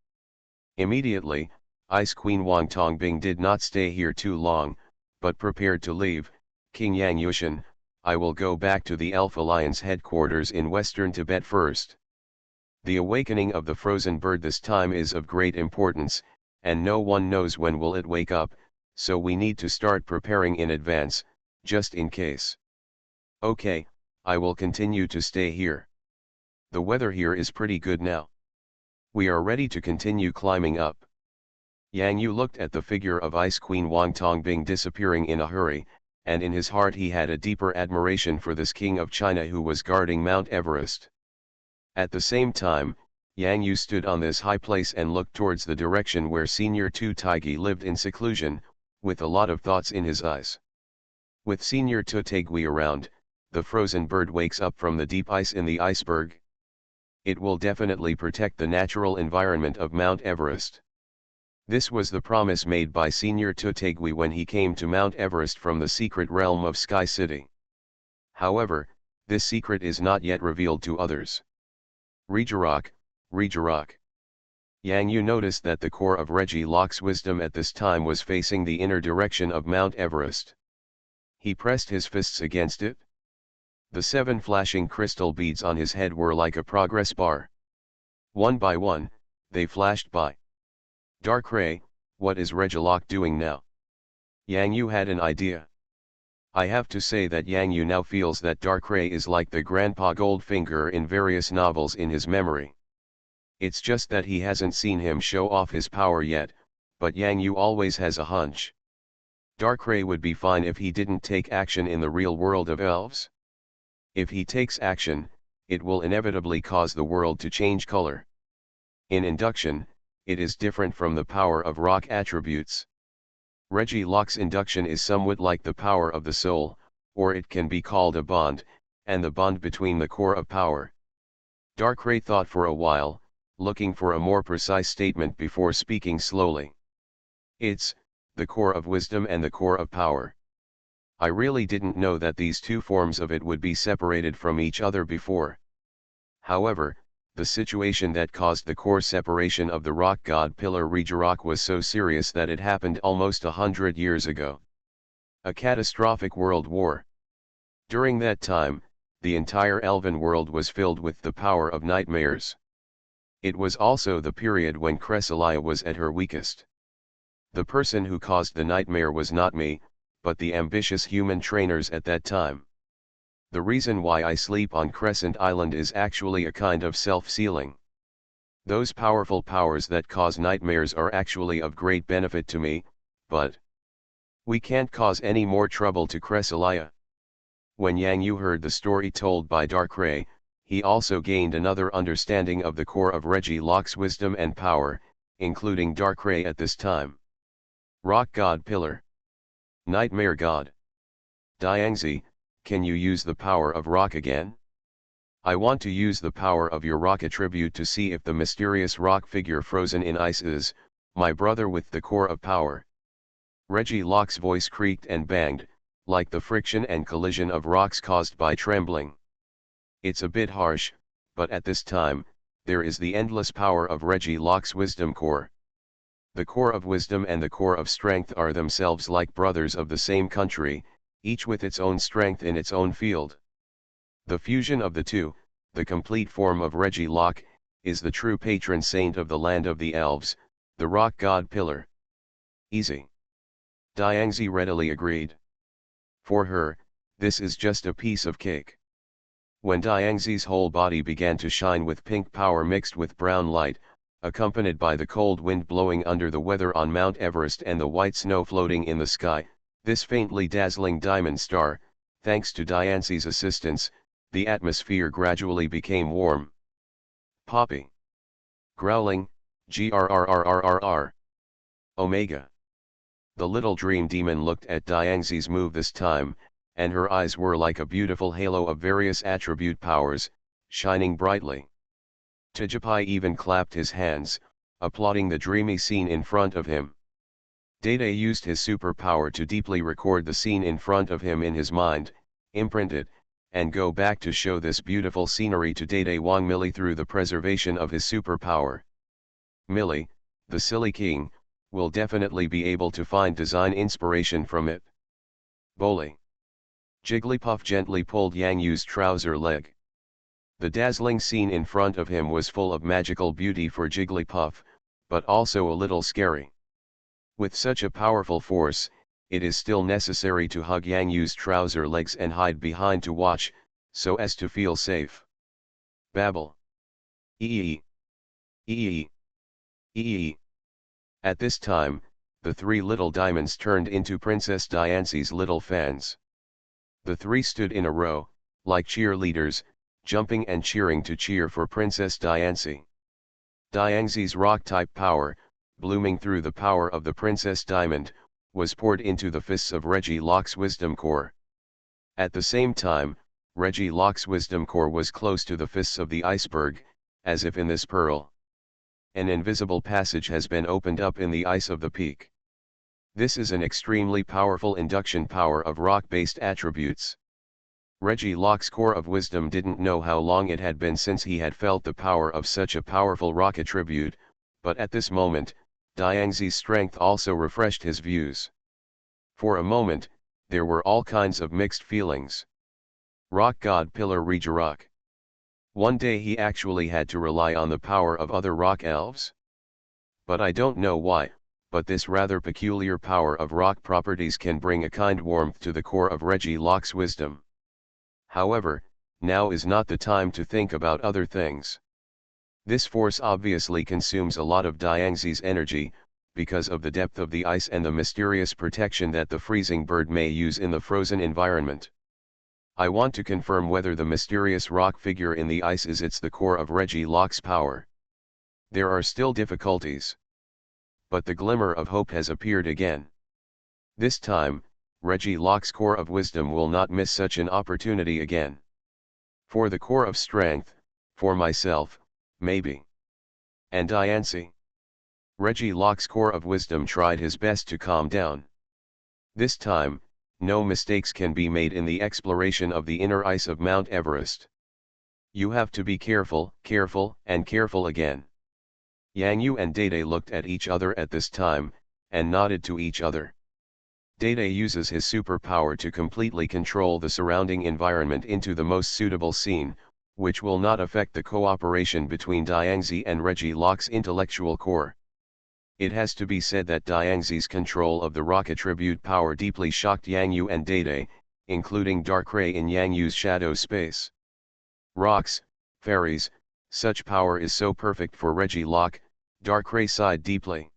Immediately, Ice Queen Wang Tongbing did not stay here too long, but prepared to leave. King Yang Yushan, I will go back to the Elf Alliance headquarters in western Tibet first. The awakening of the Frozen Bird this time is of great importance, and no one knows when will it wake up, so we need to start preparing in advance, just in case. Okay, I will continue to stay here. The weather here is pretty good now. We are ready to continue climbing up. Yang Yu looked at the figure of Ice Queen Wang Tongbing disappearing in a hurry, and in his heart he had a deeper admiration for this king of China who was guarding Mount Everest. At the same time, Yang Yu stood on this high place and looked towards the direction where Senior Tu Taigi lived in seclusion, with a lot of thoughts in his eyes. With Senior Tu Taigi around, the Frozen Bird wakes up from the deep ice in the iceberg. It will definitely protect the natural environment of Mount Everest. This was the promise made by Senior Tu Taigi when he came to Mount Everest from the secret realm of Sky City. However, this secret is not yet revealed to others. Rejarok, Rejarok. Yang Yu noticed that the core of Reggie Locke's wisdom at this time was facing the inner direction of Mount Everest. He pressed his fists against it. The 7 flashing crystal beads on his head were like a progress bar. One by one, they flashed by. Darkrai, what is Reggie Locke doing now? Yang Yu had an idea. I have to say that Yang Yu now feels that Darkrai is like the Grandpa Goldfinger in various novels in his memory. It's just that he hasn't seen him show off his power yet, but Yang Yu always has a hunch. Darkrai would be fine if he didn't take action in the real world of elves. If he takes action, it will inevitably cause the world to change color. In induction, it is different from the power of rock attributes. Reggie Locke's induction is somewhat like the power of the soul, or it can be called a bond, and the bond between the core of power. Darkrai thought for a while, looking for a more precise statement before speaking slowly. It's the core of wisdom and the core of power. I really didn't know that these two forms of it would be separated from each other before. However, the situation that caused the core separation of the rock god pillar Regirock was so serious that it happened almost 100 years ago. A catastrophic world war. During that time, the entire elven world was filled with the power of nightmares. It was also the period when Cresselia was at her weakest. The person who caused the nightmare was not me, but the ambitious human trainers at that time. The reason why I sleep on Crescent Island is actually a kind of self-sealing. Those powerful powers that cause nightmares are actually of great benefit to me, but we can't cause any more trouble to Cresselia. When Yang Yu heard the story told by Darkrai, he also gained another understanding of the core of Reggie Locke's wisdom and power, including Darkrai at this time. Rock God Pillar. Nightmare God. Diangzi, can you use the power of rock again? I want to use the power of your rock attribute to see if the mysterious rock figure frozen in ice is my brother with the core of power. Reggie Locke's voice creaked and banged, like the friction and collision of rocks caused by trembling. It's a bit harsh, but at this time, there is the endless power of Reggie Locke's wisdom core. The core of wisdom and the core of strength are themselves like brothers of the same country, each with its own strength in its own field. The fusion of the two, the complete form of Reggie Locke, is the true patron saint of the land of the elves, the rock god pillar. Easy. Diangzi readily agreed. For her, this is just a piece of cake. When Diangzi's whole body began to shine with pink power mixed with brown light, accompanied by the cold wind blowing under the weather on Mount Everest and the white snow floating in the sky, this faintly dazzling diamond star, thanks to Diangzi's assistance, the atmosphere gradually became warm. Poppy. Growling, grrrrrrr. Omega. The little dream demon looked at Diangzi's move this time, and her eyes were like a beautiful halo of various attribute powers, shining brightly. Tijapai even clapped his hands, applauding the dreamy scene in front of him. Dede used his superpower to deeply record the scene in front of him in his mind, imprint it, and go back to show this beautiful scenery to Dede Wang Millie through the preservation of his superpower. Millie, the silly king, will definitely be able to find design inspiration from it. Bowley. Jigglypuff gently pulled Yang Yu's trouser leg. The dazzling scene in front of him was full of magical beauty for Jigglypuff, but also a little scary. With such a powerful force, it is still necessary to hug Yang Yu's trouser legs and hide behind to watch, so as to feel safe. Babble. Ee. Ee. Ee. At this time, the 3 little diamonds turned into Princess Diangzi's little fans. The 3 stood in a row, like cheerleaders, jumping and cheering to cheer for Princess Diangzi. Diangzi's rock-type power, blooming through the power of the Princess Diamond, was poured into the fists of Reggie Locke's wisdom core. At the same time, Reggie Locke's wisdom core was close to the fists of the iceberg, as if in this pearl. An invisible passage has been opened up in the ice of the peak. This is an extremely powerful induction power of rock-based attributes. Reggie Locke's core of wisdom didn't know how long it had been since he had felt the power of such a powerful rock attribute, But at this moment, Diangzi's strength also refreshed his views. For a moment, there were all kinds of mixed feelings. Rock god Pillar Rejarok. One day he actually had to rely on the power of other rock elves. But I don't know why, but this rather peculiar power of rock properties can bring a kind warmth to the core of Regieloc's wisdom. However, now is not the time to think about other things. This force obviously consumes a lot of Diangzi's energy, because of the depth of the ice and the mysterious protection that the freezing bird may use in the frozen environment. I want to confirm whether the mysterious rock figure in the ice is the core of Regieloc's power. There are still difficulties. But the glimmer of hope has appeared again. This time, Regieloc's core of wisdom will not miss such an opportunity again. For the core of strength, for myself, maybe. And Diancie. Regieloc's core of wisdom tried his best to calm down. This time, no mistakes can be made in the exploration of the inner ice of Mount Everest. You have to be careful, careful, and careful again. Yang Yu and Dede looked at each other at this time, and nodded to each other. Dede uses his superpower to completely control the surrounding environment into the most suitable scene, which will not affect the cooperation between Diangzi and Regieloc's intellectual core. It has to be said that Diangzi's control of the rock attribute power deeply shocked Yang Yu and Dede, including Darkrai in Yang Yu's shadow space. Rocks, fairies, such power is so perfect for Regieloc'c, Darkrai sighed deeply.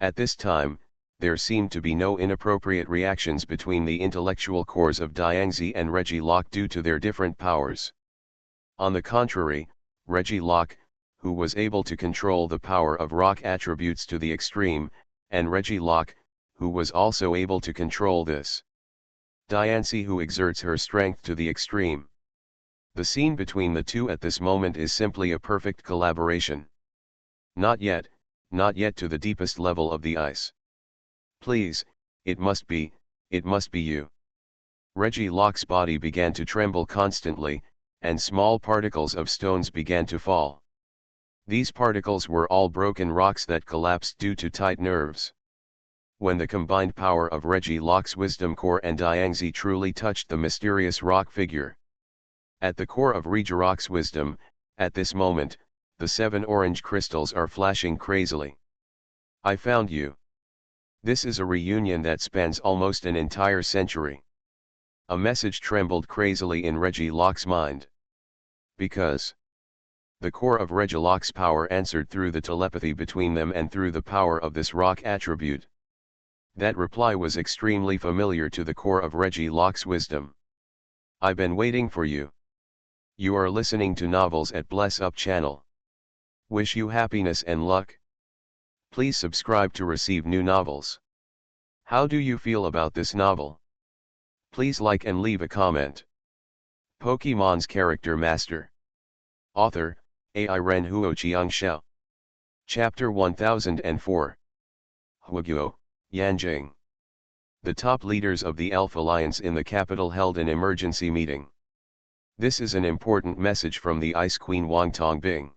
At this time, there seemed to be no inappropriate reactions between the intellectual cores of Diangzi and Regieloc'c due to their different powers. On the contrary, Regieloc'c, who was able to control the power of rock attributes to the extreme, and Regieloc'c, who was also able to control this. Diancie, who exerts her strength to the extreme. The scene between the two at this moment is simply a perfect collaboration. Not yet to the deepest level of the ice. Please, it must be you. Regieloc'c's body began to tremble constantly, and small particles of stones began to fall. These particles were all broken rocks that collapsed due to tight nerves. When the combined power of Regieloc'c's wisdom core and Diangzi truly touched the mysterious rock figure. At the core of Regieloc'c's wisdom, at this moment, the 7 orange crystals are flashing crazily. I found you. This is a reunion that spans almost an entire century. A message trembled crazily in Regieloc'c's mind. Because the core of Regieloc'c's power answered through the telepathy between them and through the power of this rock attribute. That reply was extremely familiar to the core of Regieloc'c's wisdom. I've been waiting for you. You are listening to Novels at Bless Up channel. Wish you happiness and luck. Please subscribe to receive new novels. How do you feel about this novel? Please like and leave a comment. Pokemon's Character Master. Author, Ai Ren Huo Xiangxiao. Chapter 1004. Huaguo, Yanjing. The top leaders of the Elf Alliance in the capital held an emergency meeting. This is an important message from the Ice Queen Wangtongbing.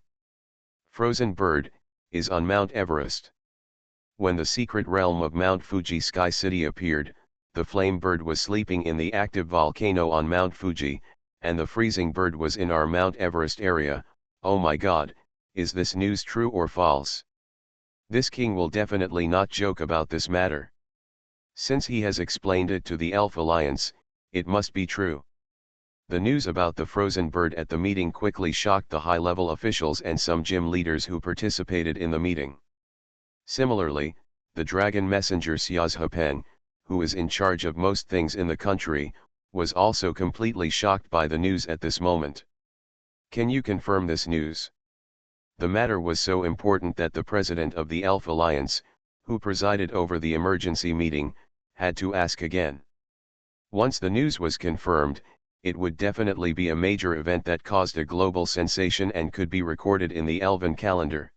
Frozen Bird is on Mount Everest. When the secret realm of Mount Fuji Sky City appeared, the Flame Bird was sleeping in the active volcano on Mount Fuji, and the Freezing Bird was in our Mount Everest area. Oh my god, is this news true or false? This king will definitely not joke about this matter. Since he has explained it to the Elf Alliance, it must be true. The news about the Frozen Bird at the meeting quickly shocked the high-level officials and some gym leaders who participated in the meeting. Similarly, the Dragon Messenger Xiazhepeng, who is in charge of most things in the country, was also completely shocked by the news at this moment. Can you confirm this news? The matter was so important that the president of the Elf Alliance, who presided over the emergency meeting, had to ask again. Once the news was confirmed, it would definitely be a major event that caused a global sensation and could be recorded in the Elven calendar.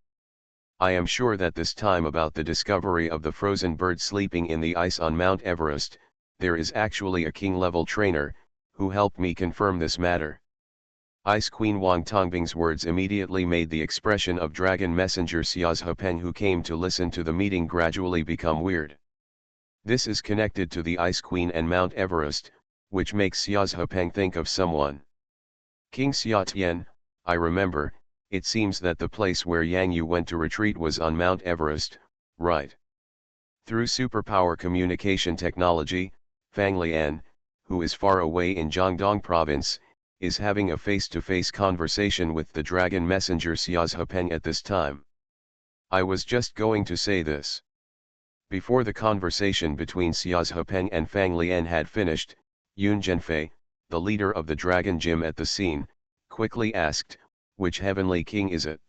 I am sure that this time about the discovery of the Frozen Bird sleeping in the ice on Mount Everest, there is actually a king-level trainer, who helped me confirm this matter. Ice Queen Wang Tongbing's words immediately made the expression of dragon messenger Xia's Hepeng who came to listen to the meeting gradually become weird. This is connected to the Ice Queen and Mount Everest, which makes Xia's Hepeng think of someone. King Xia Tian, I remember, it seems that the place where Yang Yu went to retreat was on Mount Everest, right? Through superpower communication technology, Fang Lian, who is far away in Jiangdong province, is having a face-to-face conversation with the dragon messenger Xia's Hepeng at this time. I was just going to say this. Before the conversation between Xia's Hepeng and Fang Lian had finished, Yun Zhenfei, the leader of the dragon gym at the scene, quickly asked, "Which heavenly king is it?"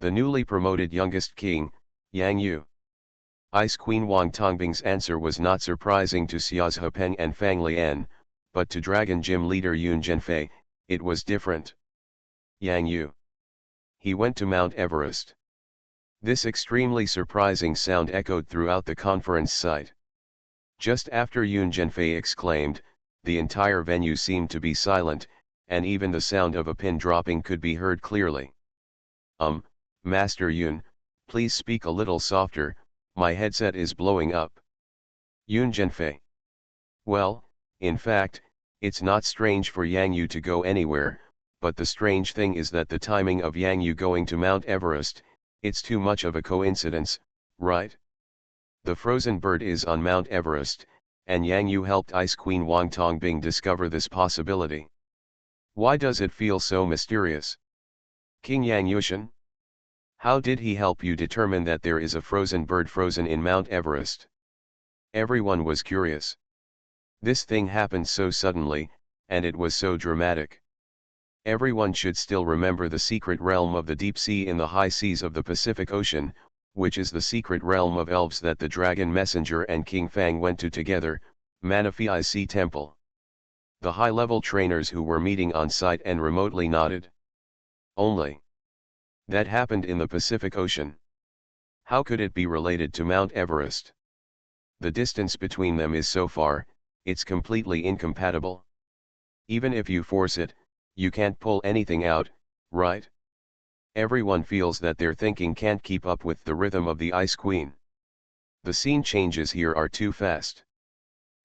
"The newly promoted youngest king, Yang Yu." Ice Queen Wang Tongbing's answer was not surprising to Xia's Hepeng and Fang Lian, but to Dragon Gym leader Yun Zhenfei, it was different. Yang Yu. He went to Mount Everest. This extremely surprising sound echoed throughout the conference site. Just after Yun Zhenfei exclaimed, the entire venue seemed to be silent, and even the sound of a pin dropping could be heard clearly. Master Yun, please speak a little softer, my headset is blowing up. Yun Zhenfei. Well, in fact, it's not strange for Yang Yu to go anywhere, but the strange thing is that the timing of Yang Yu going to Mount Everest, it's too much of a coincidence, right? The frozen bird is on Mount Everest, and Yang Yu helped Ice Queen Wang Tongbing discover this possibility. Why does it feel so mysterious? King Yang Yushan? How did he help you determine that there is a frozen bird frozen in Mount Everest? Everyone was curious. This thing happened so suddenly, and it was so dramatic. Everyone should still remember the secret realm of the deep sea in the high seas of the Pacific Ocean, which is the secret realm of elves that the dragon messenger and King Fang went to together, Manaphi Sea Temple. The high-level trainers who were meeting on site and remotely nodded. Only. That happened in the Pacific Ocean. How could it be related to Mount Everest? The distance between them is so far, it's completely incompatible. Even if you force it, you can't pull anything out, right? Everyone feels that their thinking can't keep up with the rhythm of the Ice Queen. The scene changes here are too fast.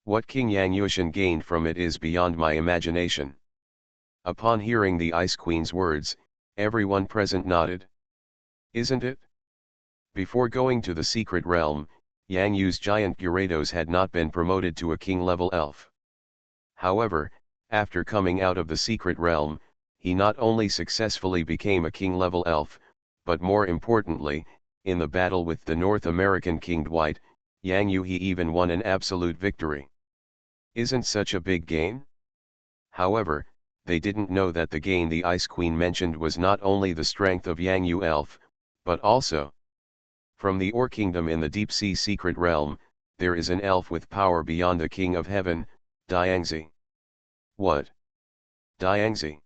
What King Yang Yushan gained from it is beyond my imagination. Upon hearing the Ice Queen's words, everyone present nodded. Isn't it? Before going to the secret realm, Yang Yu's giant Gyarados had not been promoted to a king-level elf. However, after coming out of the secret realm, he not only successfully became a king-level elf, but more importantly, in the battle with the North American King Dwight, Yang Yu he even won an absolute victory. Isn't such a big gain? However, they didn't know that the gain the Ice Queen mentioned was not only the strength of Yang Yu elf, but also from the Ore Kingdom in the Deep Sea Secret Realm, there is an elf with power beyond the King of Heaven, Diangzi. What? Diangzi.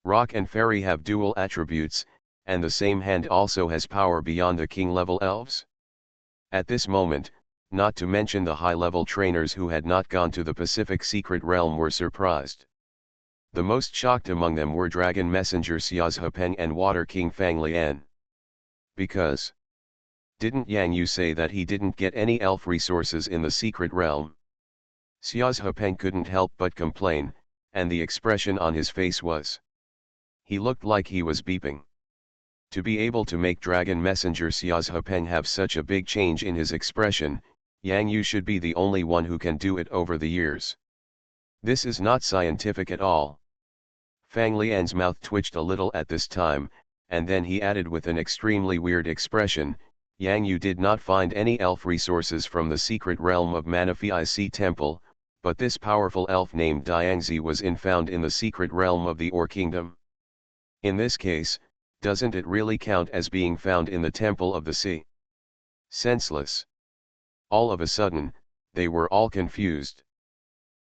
Rock and Fairy have dual attributes, and the same hand also has power beyond the king-level elves? At this moment, not to mention the high-level trainers who had not gone to the Pacific Secret Realm were surprised. The most shocked among them were Dragon Messenger Xia's Hepeng and Water King Fang Lian. Because didn't Yang Yu say that he didn't get any elf resources in the secret realm? Xia's Hepeng couldn't help but complain, and the expression on his face was. He looked like he was beeping. To be able to make Dragon Messenger Xia's Hepeng have such a big change in his expression, Yang Yu should be the only one who can do it over the years. This is not scientific at all. Fang Lian's mouth twitched a little at this time, and then he added with an extremely weird expression, Yang Yu did not find any elf resources from the secret realm of Manaphi Sea Temple, but this powerful elf named Diangzi was found in the secret realm of the Ore Kingdom. In this case, doesn't it really count as being found in the Temple of the Sea? Senseless. All of a sudden, they were all confused.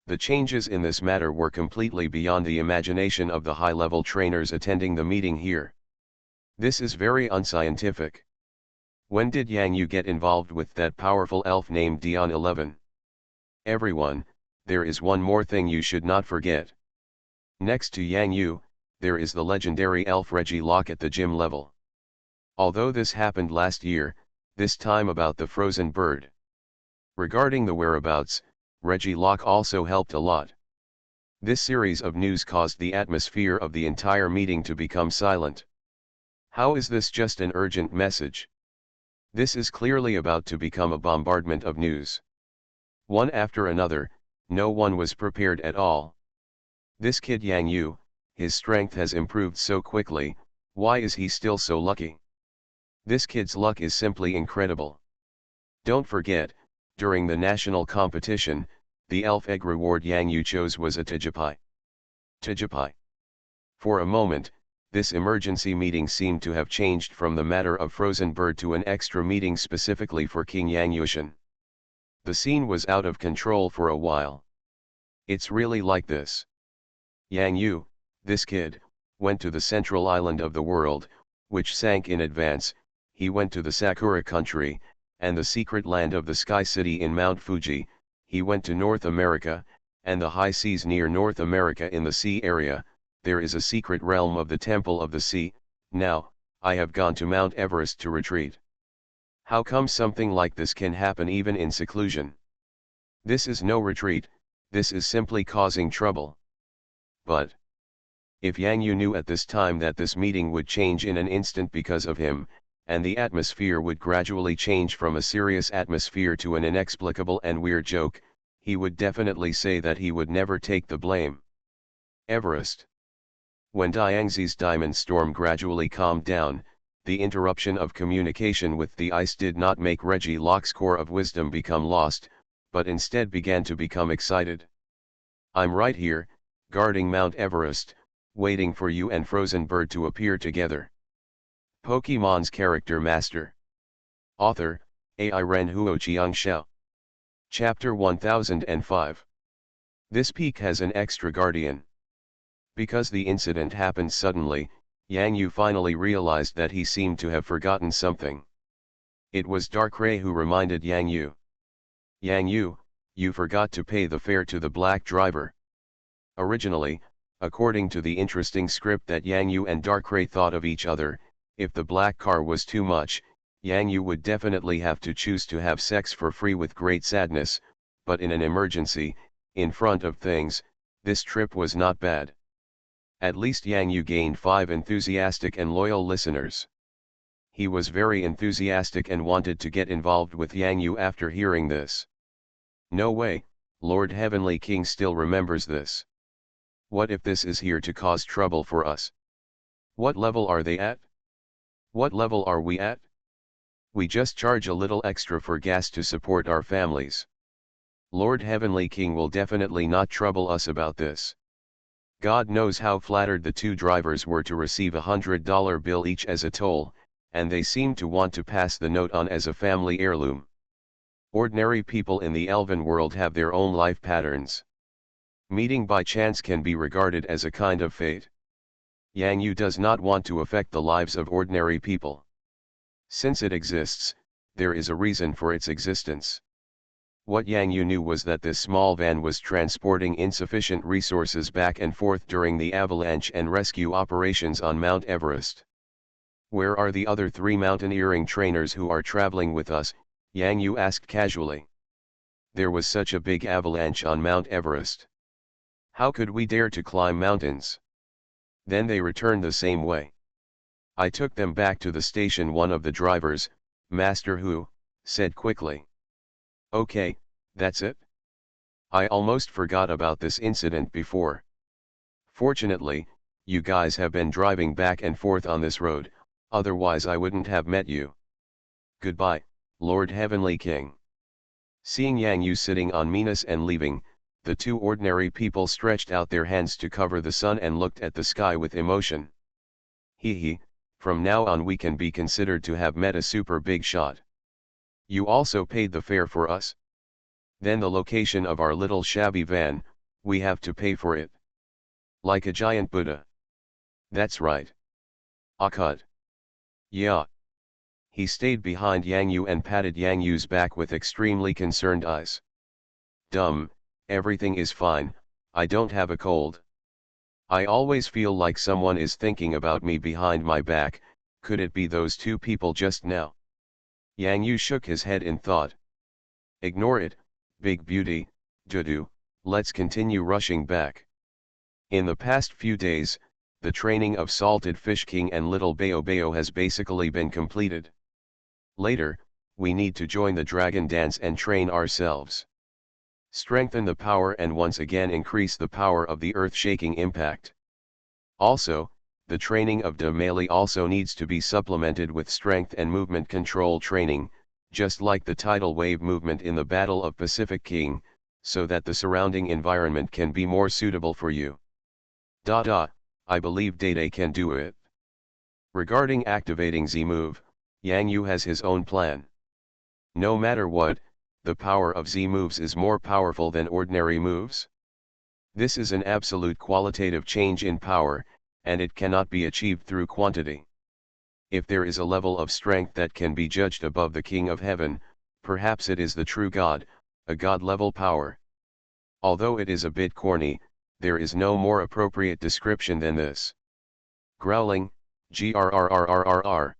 The changes in this matter were completely beyond the imagination of the high-level trainers attending the meeting here. This is very unscientific. When did Yang Yu get involved with that powerful elf named Dion 11? Everyone, there is one more thing you should not forget. Next to Yang Yu, there is the legendary elf Reggie Locke at the gym level. Although this happened last year, this time about the frozen bird. Regarding the whereabouts, Reggie Locke also helped a lot. This series of news caused the atmosphere of the entire meeting to become silent. How is this just an urgent message? This is clearly about to become a bombardment of news. One after another, no one was prepared at all. This kid Yang Yu, his strength has improved so quickly, why is he still so lucky? This kid's luck is simply incredible. Don't forget, during the national competition, the elf egg reward Yang Yu chose was a Tijapai. Tijapai. For a moment, this emergency meeting seemed to have changed from the matter of frozen bird to an extra meeting specifically for King Yang Yushan. The scene was out of control for a while. It's really like this. Yang Yu, this kid, went to the central island of the world, which sank in advance. He went to the Sakura country, and the secret land of the Sky City in Mount Fuji. He went to North America, and the high seas near North America in the sea area. There is a secret realm of the Temple of the Sea. Now, I have gone to Mount Everest to retreat. How come something like this can happen even in seclusion? This is no retreat, this is simply causing trouble. But if Yang Yu knew at this time that this meeting would change in an instant because of him, and the atmosphere would gradually change from a serious atmosphere to an inexplicable and weird joke, he would definitely say that he would never take the blame. Everest. When Diangzi's diamond storm gradually calmed down, the interruption of communication with the ice did not make Reggie Locke's core of wisdom become lost, but instead began to become excited. I'm right here, guarding Mount Everest, waiting for you and Frozen Bird to appear together. Pokemon's Character Master. Author, AI Ren Huoqiang Xiao. Chapter 1005. This peak has an extra guardian. Because the incident happened suddenly, Yang Yu finally realized that he seemed to have forgotten something. It was Darkrai who reminded Yang Yu. Yang Yu, you forgot to pay the fare to the black driver. Originally, according to the interesting script that Yang Yu and Darkrai thought of each other, if the black car was too much, Yang Yu would definitely have to choose to have sex for free with great sadness, but in an emergency, in front of things, this trip was not bad. At least Yang Yu gained 5 enthusiastic and loyal listeners. He was very enthusiastic and wanted to get involved with Yang Yu after hearing this. No way, Lord Heavenly King still remembers this. What if this is here to cause trouble for us? What level are they at? What level are we at? We just charge a little extra for gas to support our families. Lord Heavenly King will definitely not trouble us about this. God knows how flattered the two drivers were to receive $100 bill each as a toll, and they seemed to want to pass the note on as a family heirloom. Ordinary people in the elven world have their own life patterns. Meeting by chance can be regarded as a kind of fate. Yang Yu does not want to affect the lives of ordinary people. Since it exists, there is a reason for its existence. What Yang Yu knew was that this small van was transporting insufficient resources back and forth during the avalanche and rescue operations on Mount Everest. Where are the other 3 mountaineering trainers who are traveling with us? Yang Yu asked casually. There was such a big avalanche on Mount Everest. How could we dare to climb mountains? Then they returned the same way. I took them back to the station, one of the drivers, Master Hu, said quickly. Okay, that's it? I almost forgot about this incident before. Fortunately, you guys have been driving back and forth on this road, otherwise I wouldn't have met you. Goodbye, Lord Heavenly King. Seeing Yang Yu sitting on Minas and leaving, the 2 ordinary people stretched out their hands to cover the sun and looked at the sky with emotion. Hee, from now on we can be considered to have met a super big shot. You also paid the fare for us? Then the location of our little shabby van, we have to pay for it. Like a giant Buddha. That's right. Akkad. Yeah. He stayed behind Yang Yu and patted Yang Yu's back with extremely concerned eyes. Everything is fine, I don't have a cold. I always feel like someone is thinking about me behind my back. Could it be those two people just now? Yang Yu shook his head in thought. Ignore it, Big Beauty, Dudu, let's continue rushing back. In the past few days, the training of Salted Fish King and Little Bayo Bayo has basically been completed. Later, we need to join the dragon dance and train ourselves. Strengthen the power and once again increase the power of the earth-shaking impact. Also, the training of De Melee also needs to be supplemented with strength and movement control training, just like the tidal wave movement in the Battle of Pacific King, so that the surrounding environment can be more suitable for you. I believe Dede can do it. Regarding activating Z-Move, Yang Yu has his own plan. No matter what, the power of Z-Moves is more powerful than ordinary moves. This is an absolute qualitative change in power, and it cannot be achieved through quantity. If there is a level of strength that can be judged above the King of Heaven, perhaps it is the true God, a God-level power. Although it is a bit corny, there is no more appropriate description than this. Growling, grrrrrrr.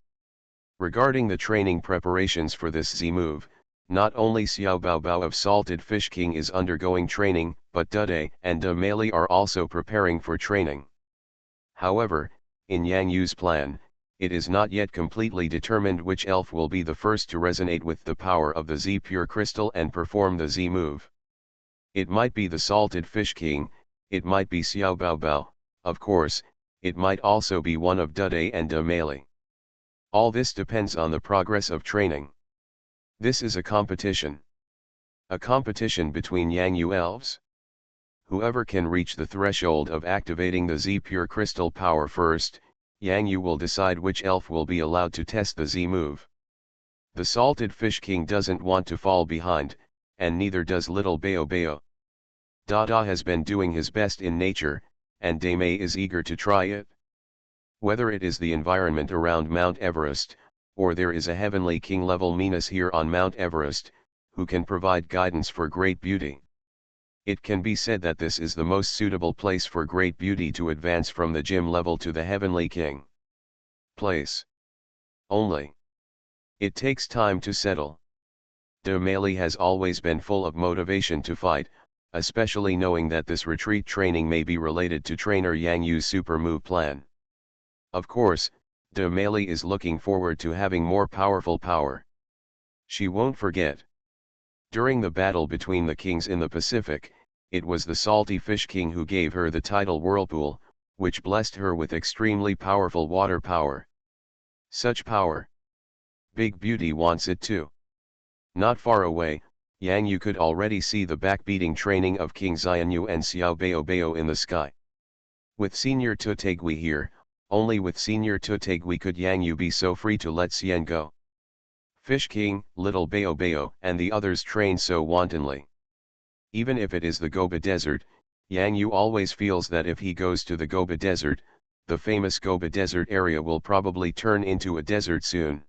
Regarding the training preparations for this Z-move, not only Xiao Baobao of Salted Fish King is undergoing training, but Dude and De Melee are also preparing for training. However, in Yang Yu's plan, it is not yet completely determined which elf will be the first to resonate with the power of the Z Pure Crystal and perform the Z move. It might be the Salted Fish King, it might be Xiao Baobao, of course, it might also be one of Dude and De Melee. All this depends on the progress of training. This is a competition. A competition between Yang Yu elves. Whoever can reach the threshold of activating the Z Pure Crystal power first, Yang Yu will decide which elf will be allowed to test the Z move. The Salted Fish King doesn't want to fall behind, and neither does Little Bayo Bayo. Dada has been doing his best in nature, and Dame is eager to try it. Whether it is the environment around Mount Everest, or there is a heavenly king-level menace here on Mount Everest, who can provide guidance for Great Beauty. It can be said that this is the most suitable place for Great Beauty to advance from the gym level to the heavenly king place. Only. It takes time to settle. De Melee has always been full of motivation to fight, especially knowing that this retreat training may be related to trainer Yang Yu's super move plan. Of course, De Melee is looking forward to having more powerful power. She won't forget. During the battle between the kings in the Pacific, it was the Salty Fish King who gave her the title Whirlpool, which blessed her with extremely powerful water power. Such power. Big Beauty wants it too. Not far away, Yang Yu could already see the backbeating training of King Xianyu and Xiao Bayo Bayo in the sky. With Senior Tutegui here, only with Senior Tutegui could Yang Yu be so free to let Xian go. Fish King, Little Bayo Bayo and the others train so wantonly. Even if it is the Gobi Desert, Yang Yu always feels that if he goes to the Gobi Desert, the famous Gobi Desert area will probably turn into a desert soon.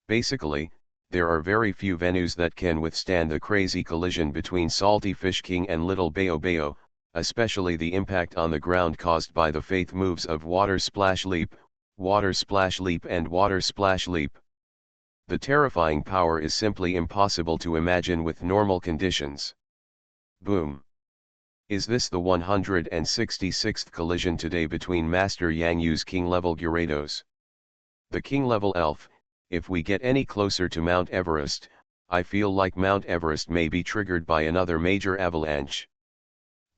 Basically, there are very few venues that can withstand the crazy collision between Salty Fish King and Little Bayo Bayo, especially the impact on the ground caused by the faith moves of Water Splash Leap, Water Splash Leap and Water Splash Leap. The terrifying power is simply impossible to imagine with normal conditions. Boom. Is this the 166th collision today between Master Yang Yu's king-level Gyarados? The king-level elf, if we get any closer to Mount Everest, I feel like Mount Everest may be triggered by another major avalanche.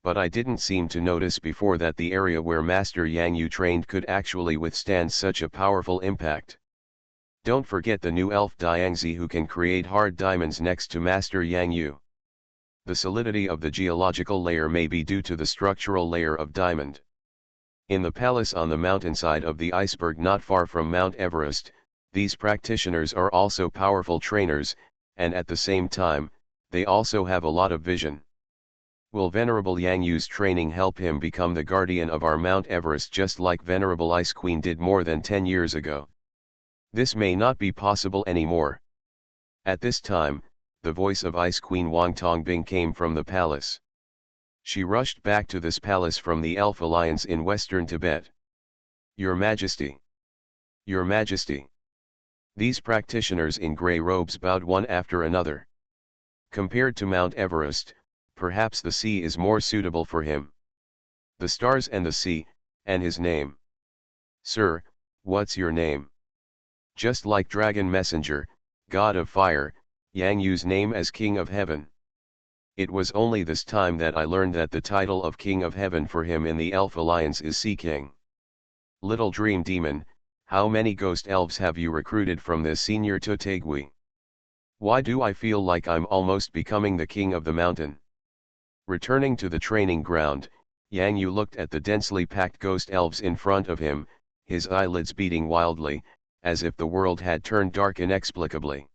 But I didn't seem to notice before that the area where Master Yang Yu trained could actually withstand such a powerful impact. Don't forget the new elf Diangzi who can create hard diamonds next to Master Yang Yu. The solidity of the geological layer may be due to the structural layer of diamond. In the palace on the mountainside of the iceberg not far from Mount Everest, these practitioners are also powerful trainers, and at the same time, they also have a lot of vision. Will Venerable Yang Yu's training help him become the guardian of our Mount Everest just like Venerable Ice Queen did more than 10 years ago? This may not be possible anymore. At this time, the voice of Ice Queen Wang Tongbing came from the palace. She rushed back to this palace from the Elf Alliance in western Tibet. Your Majesty! Your Majesty! These practitioners in grey robes bowed one after another. Compared to Mount Everest, perhaps the sea is more suitable for him. The stars and the sea, and his name. Sir, what's your name? Just like Dragon Messenger, God of Fire, Yang Yu's name as King of Heaven. It was only this time that I learned that the title of King of Heaven for him in the Elf Alliance is Sea King. Little Dream Demon, how many ghost elves have you recruited from this Senior Totegui? Why do I feel like I'm almost becoming the king of the mountain? Returning to the training ground, Yang Yu looked at the densely packed ghost elves in front of him, his eyelids beating wildly, as if the world had turned dark inexplicably.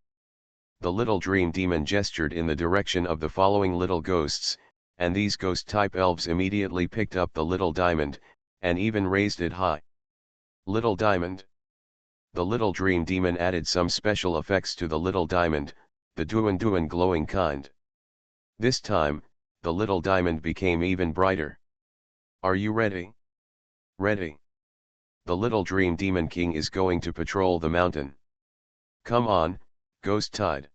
The little dream demon gestured in the direction of the following little ghosts, and these ghost-type elves immediately picked up the little diamond, and even raised it high. Little diamond. The little dream demon added some special effects to the little diamond, the duan glowing kind. This time, the little diamond became even brighter. Are you ready? Ready. The little dream demon king is going to patrol the mountain. Come on, Ghost Tide.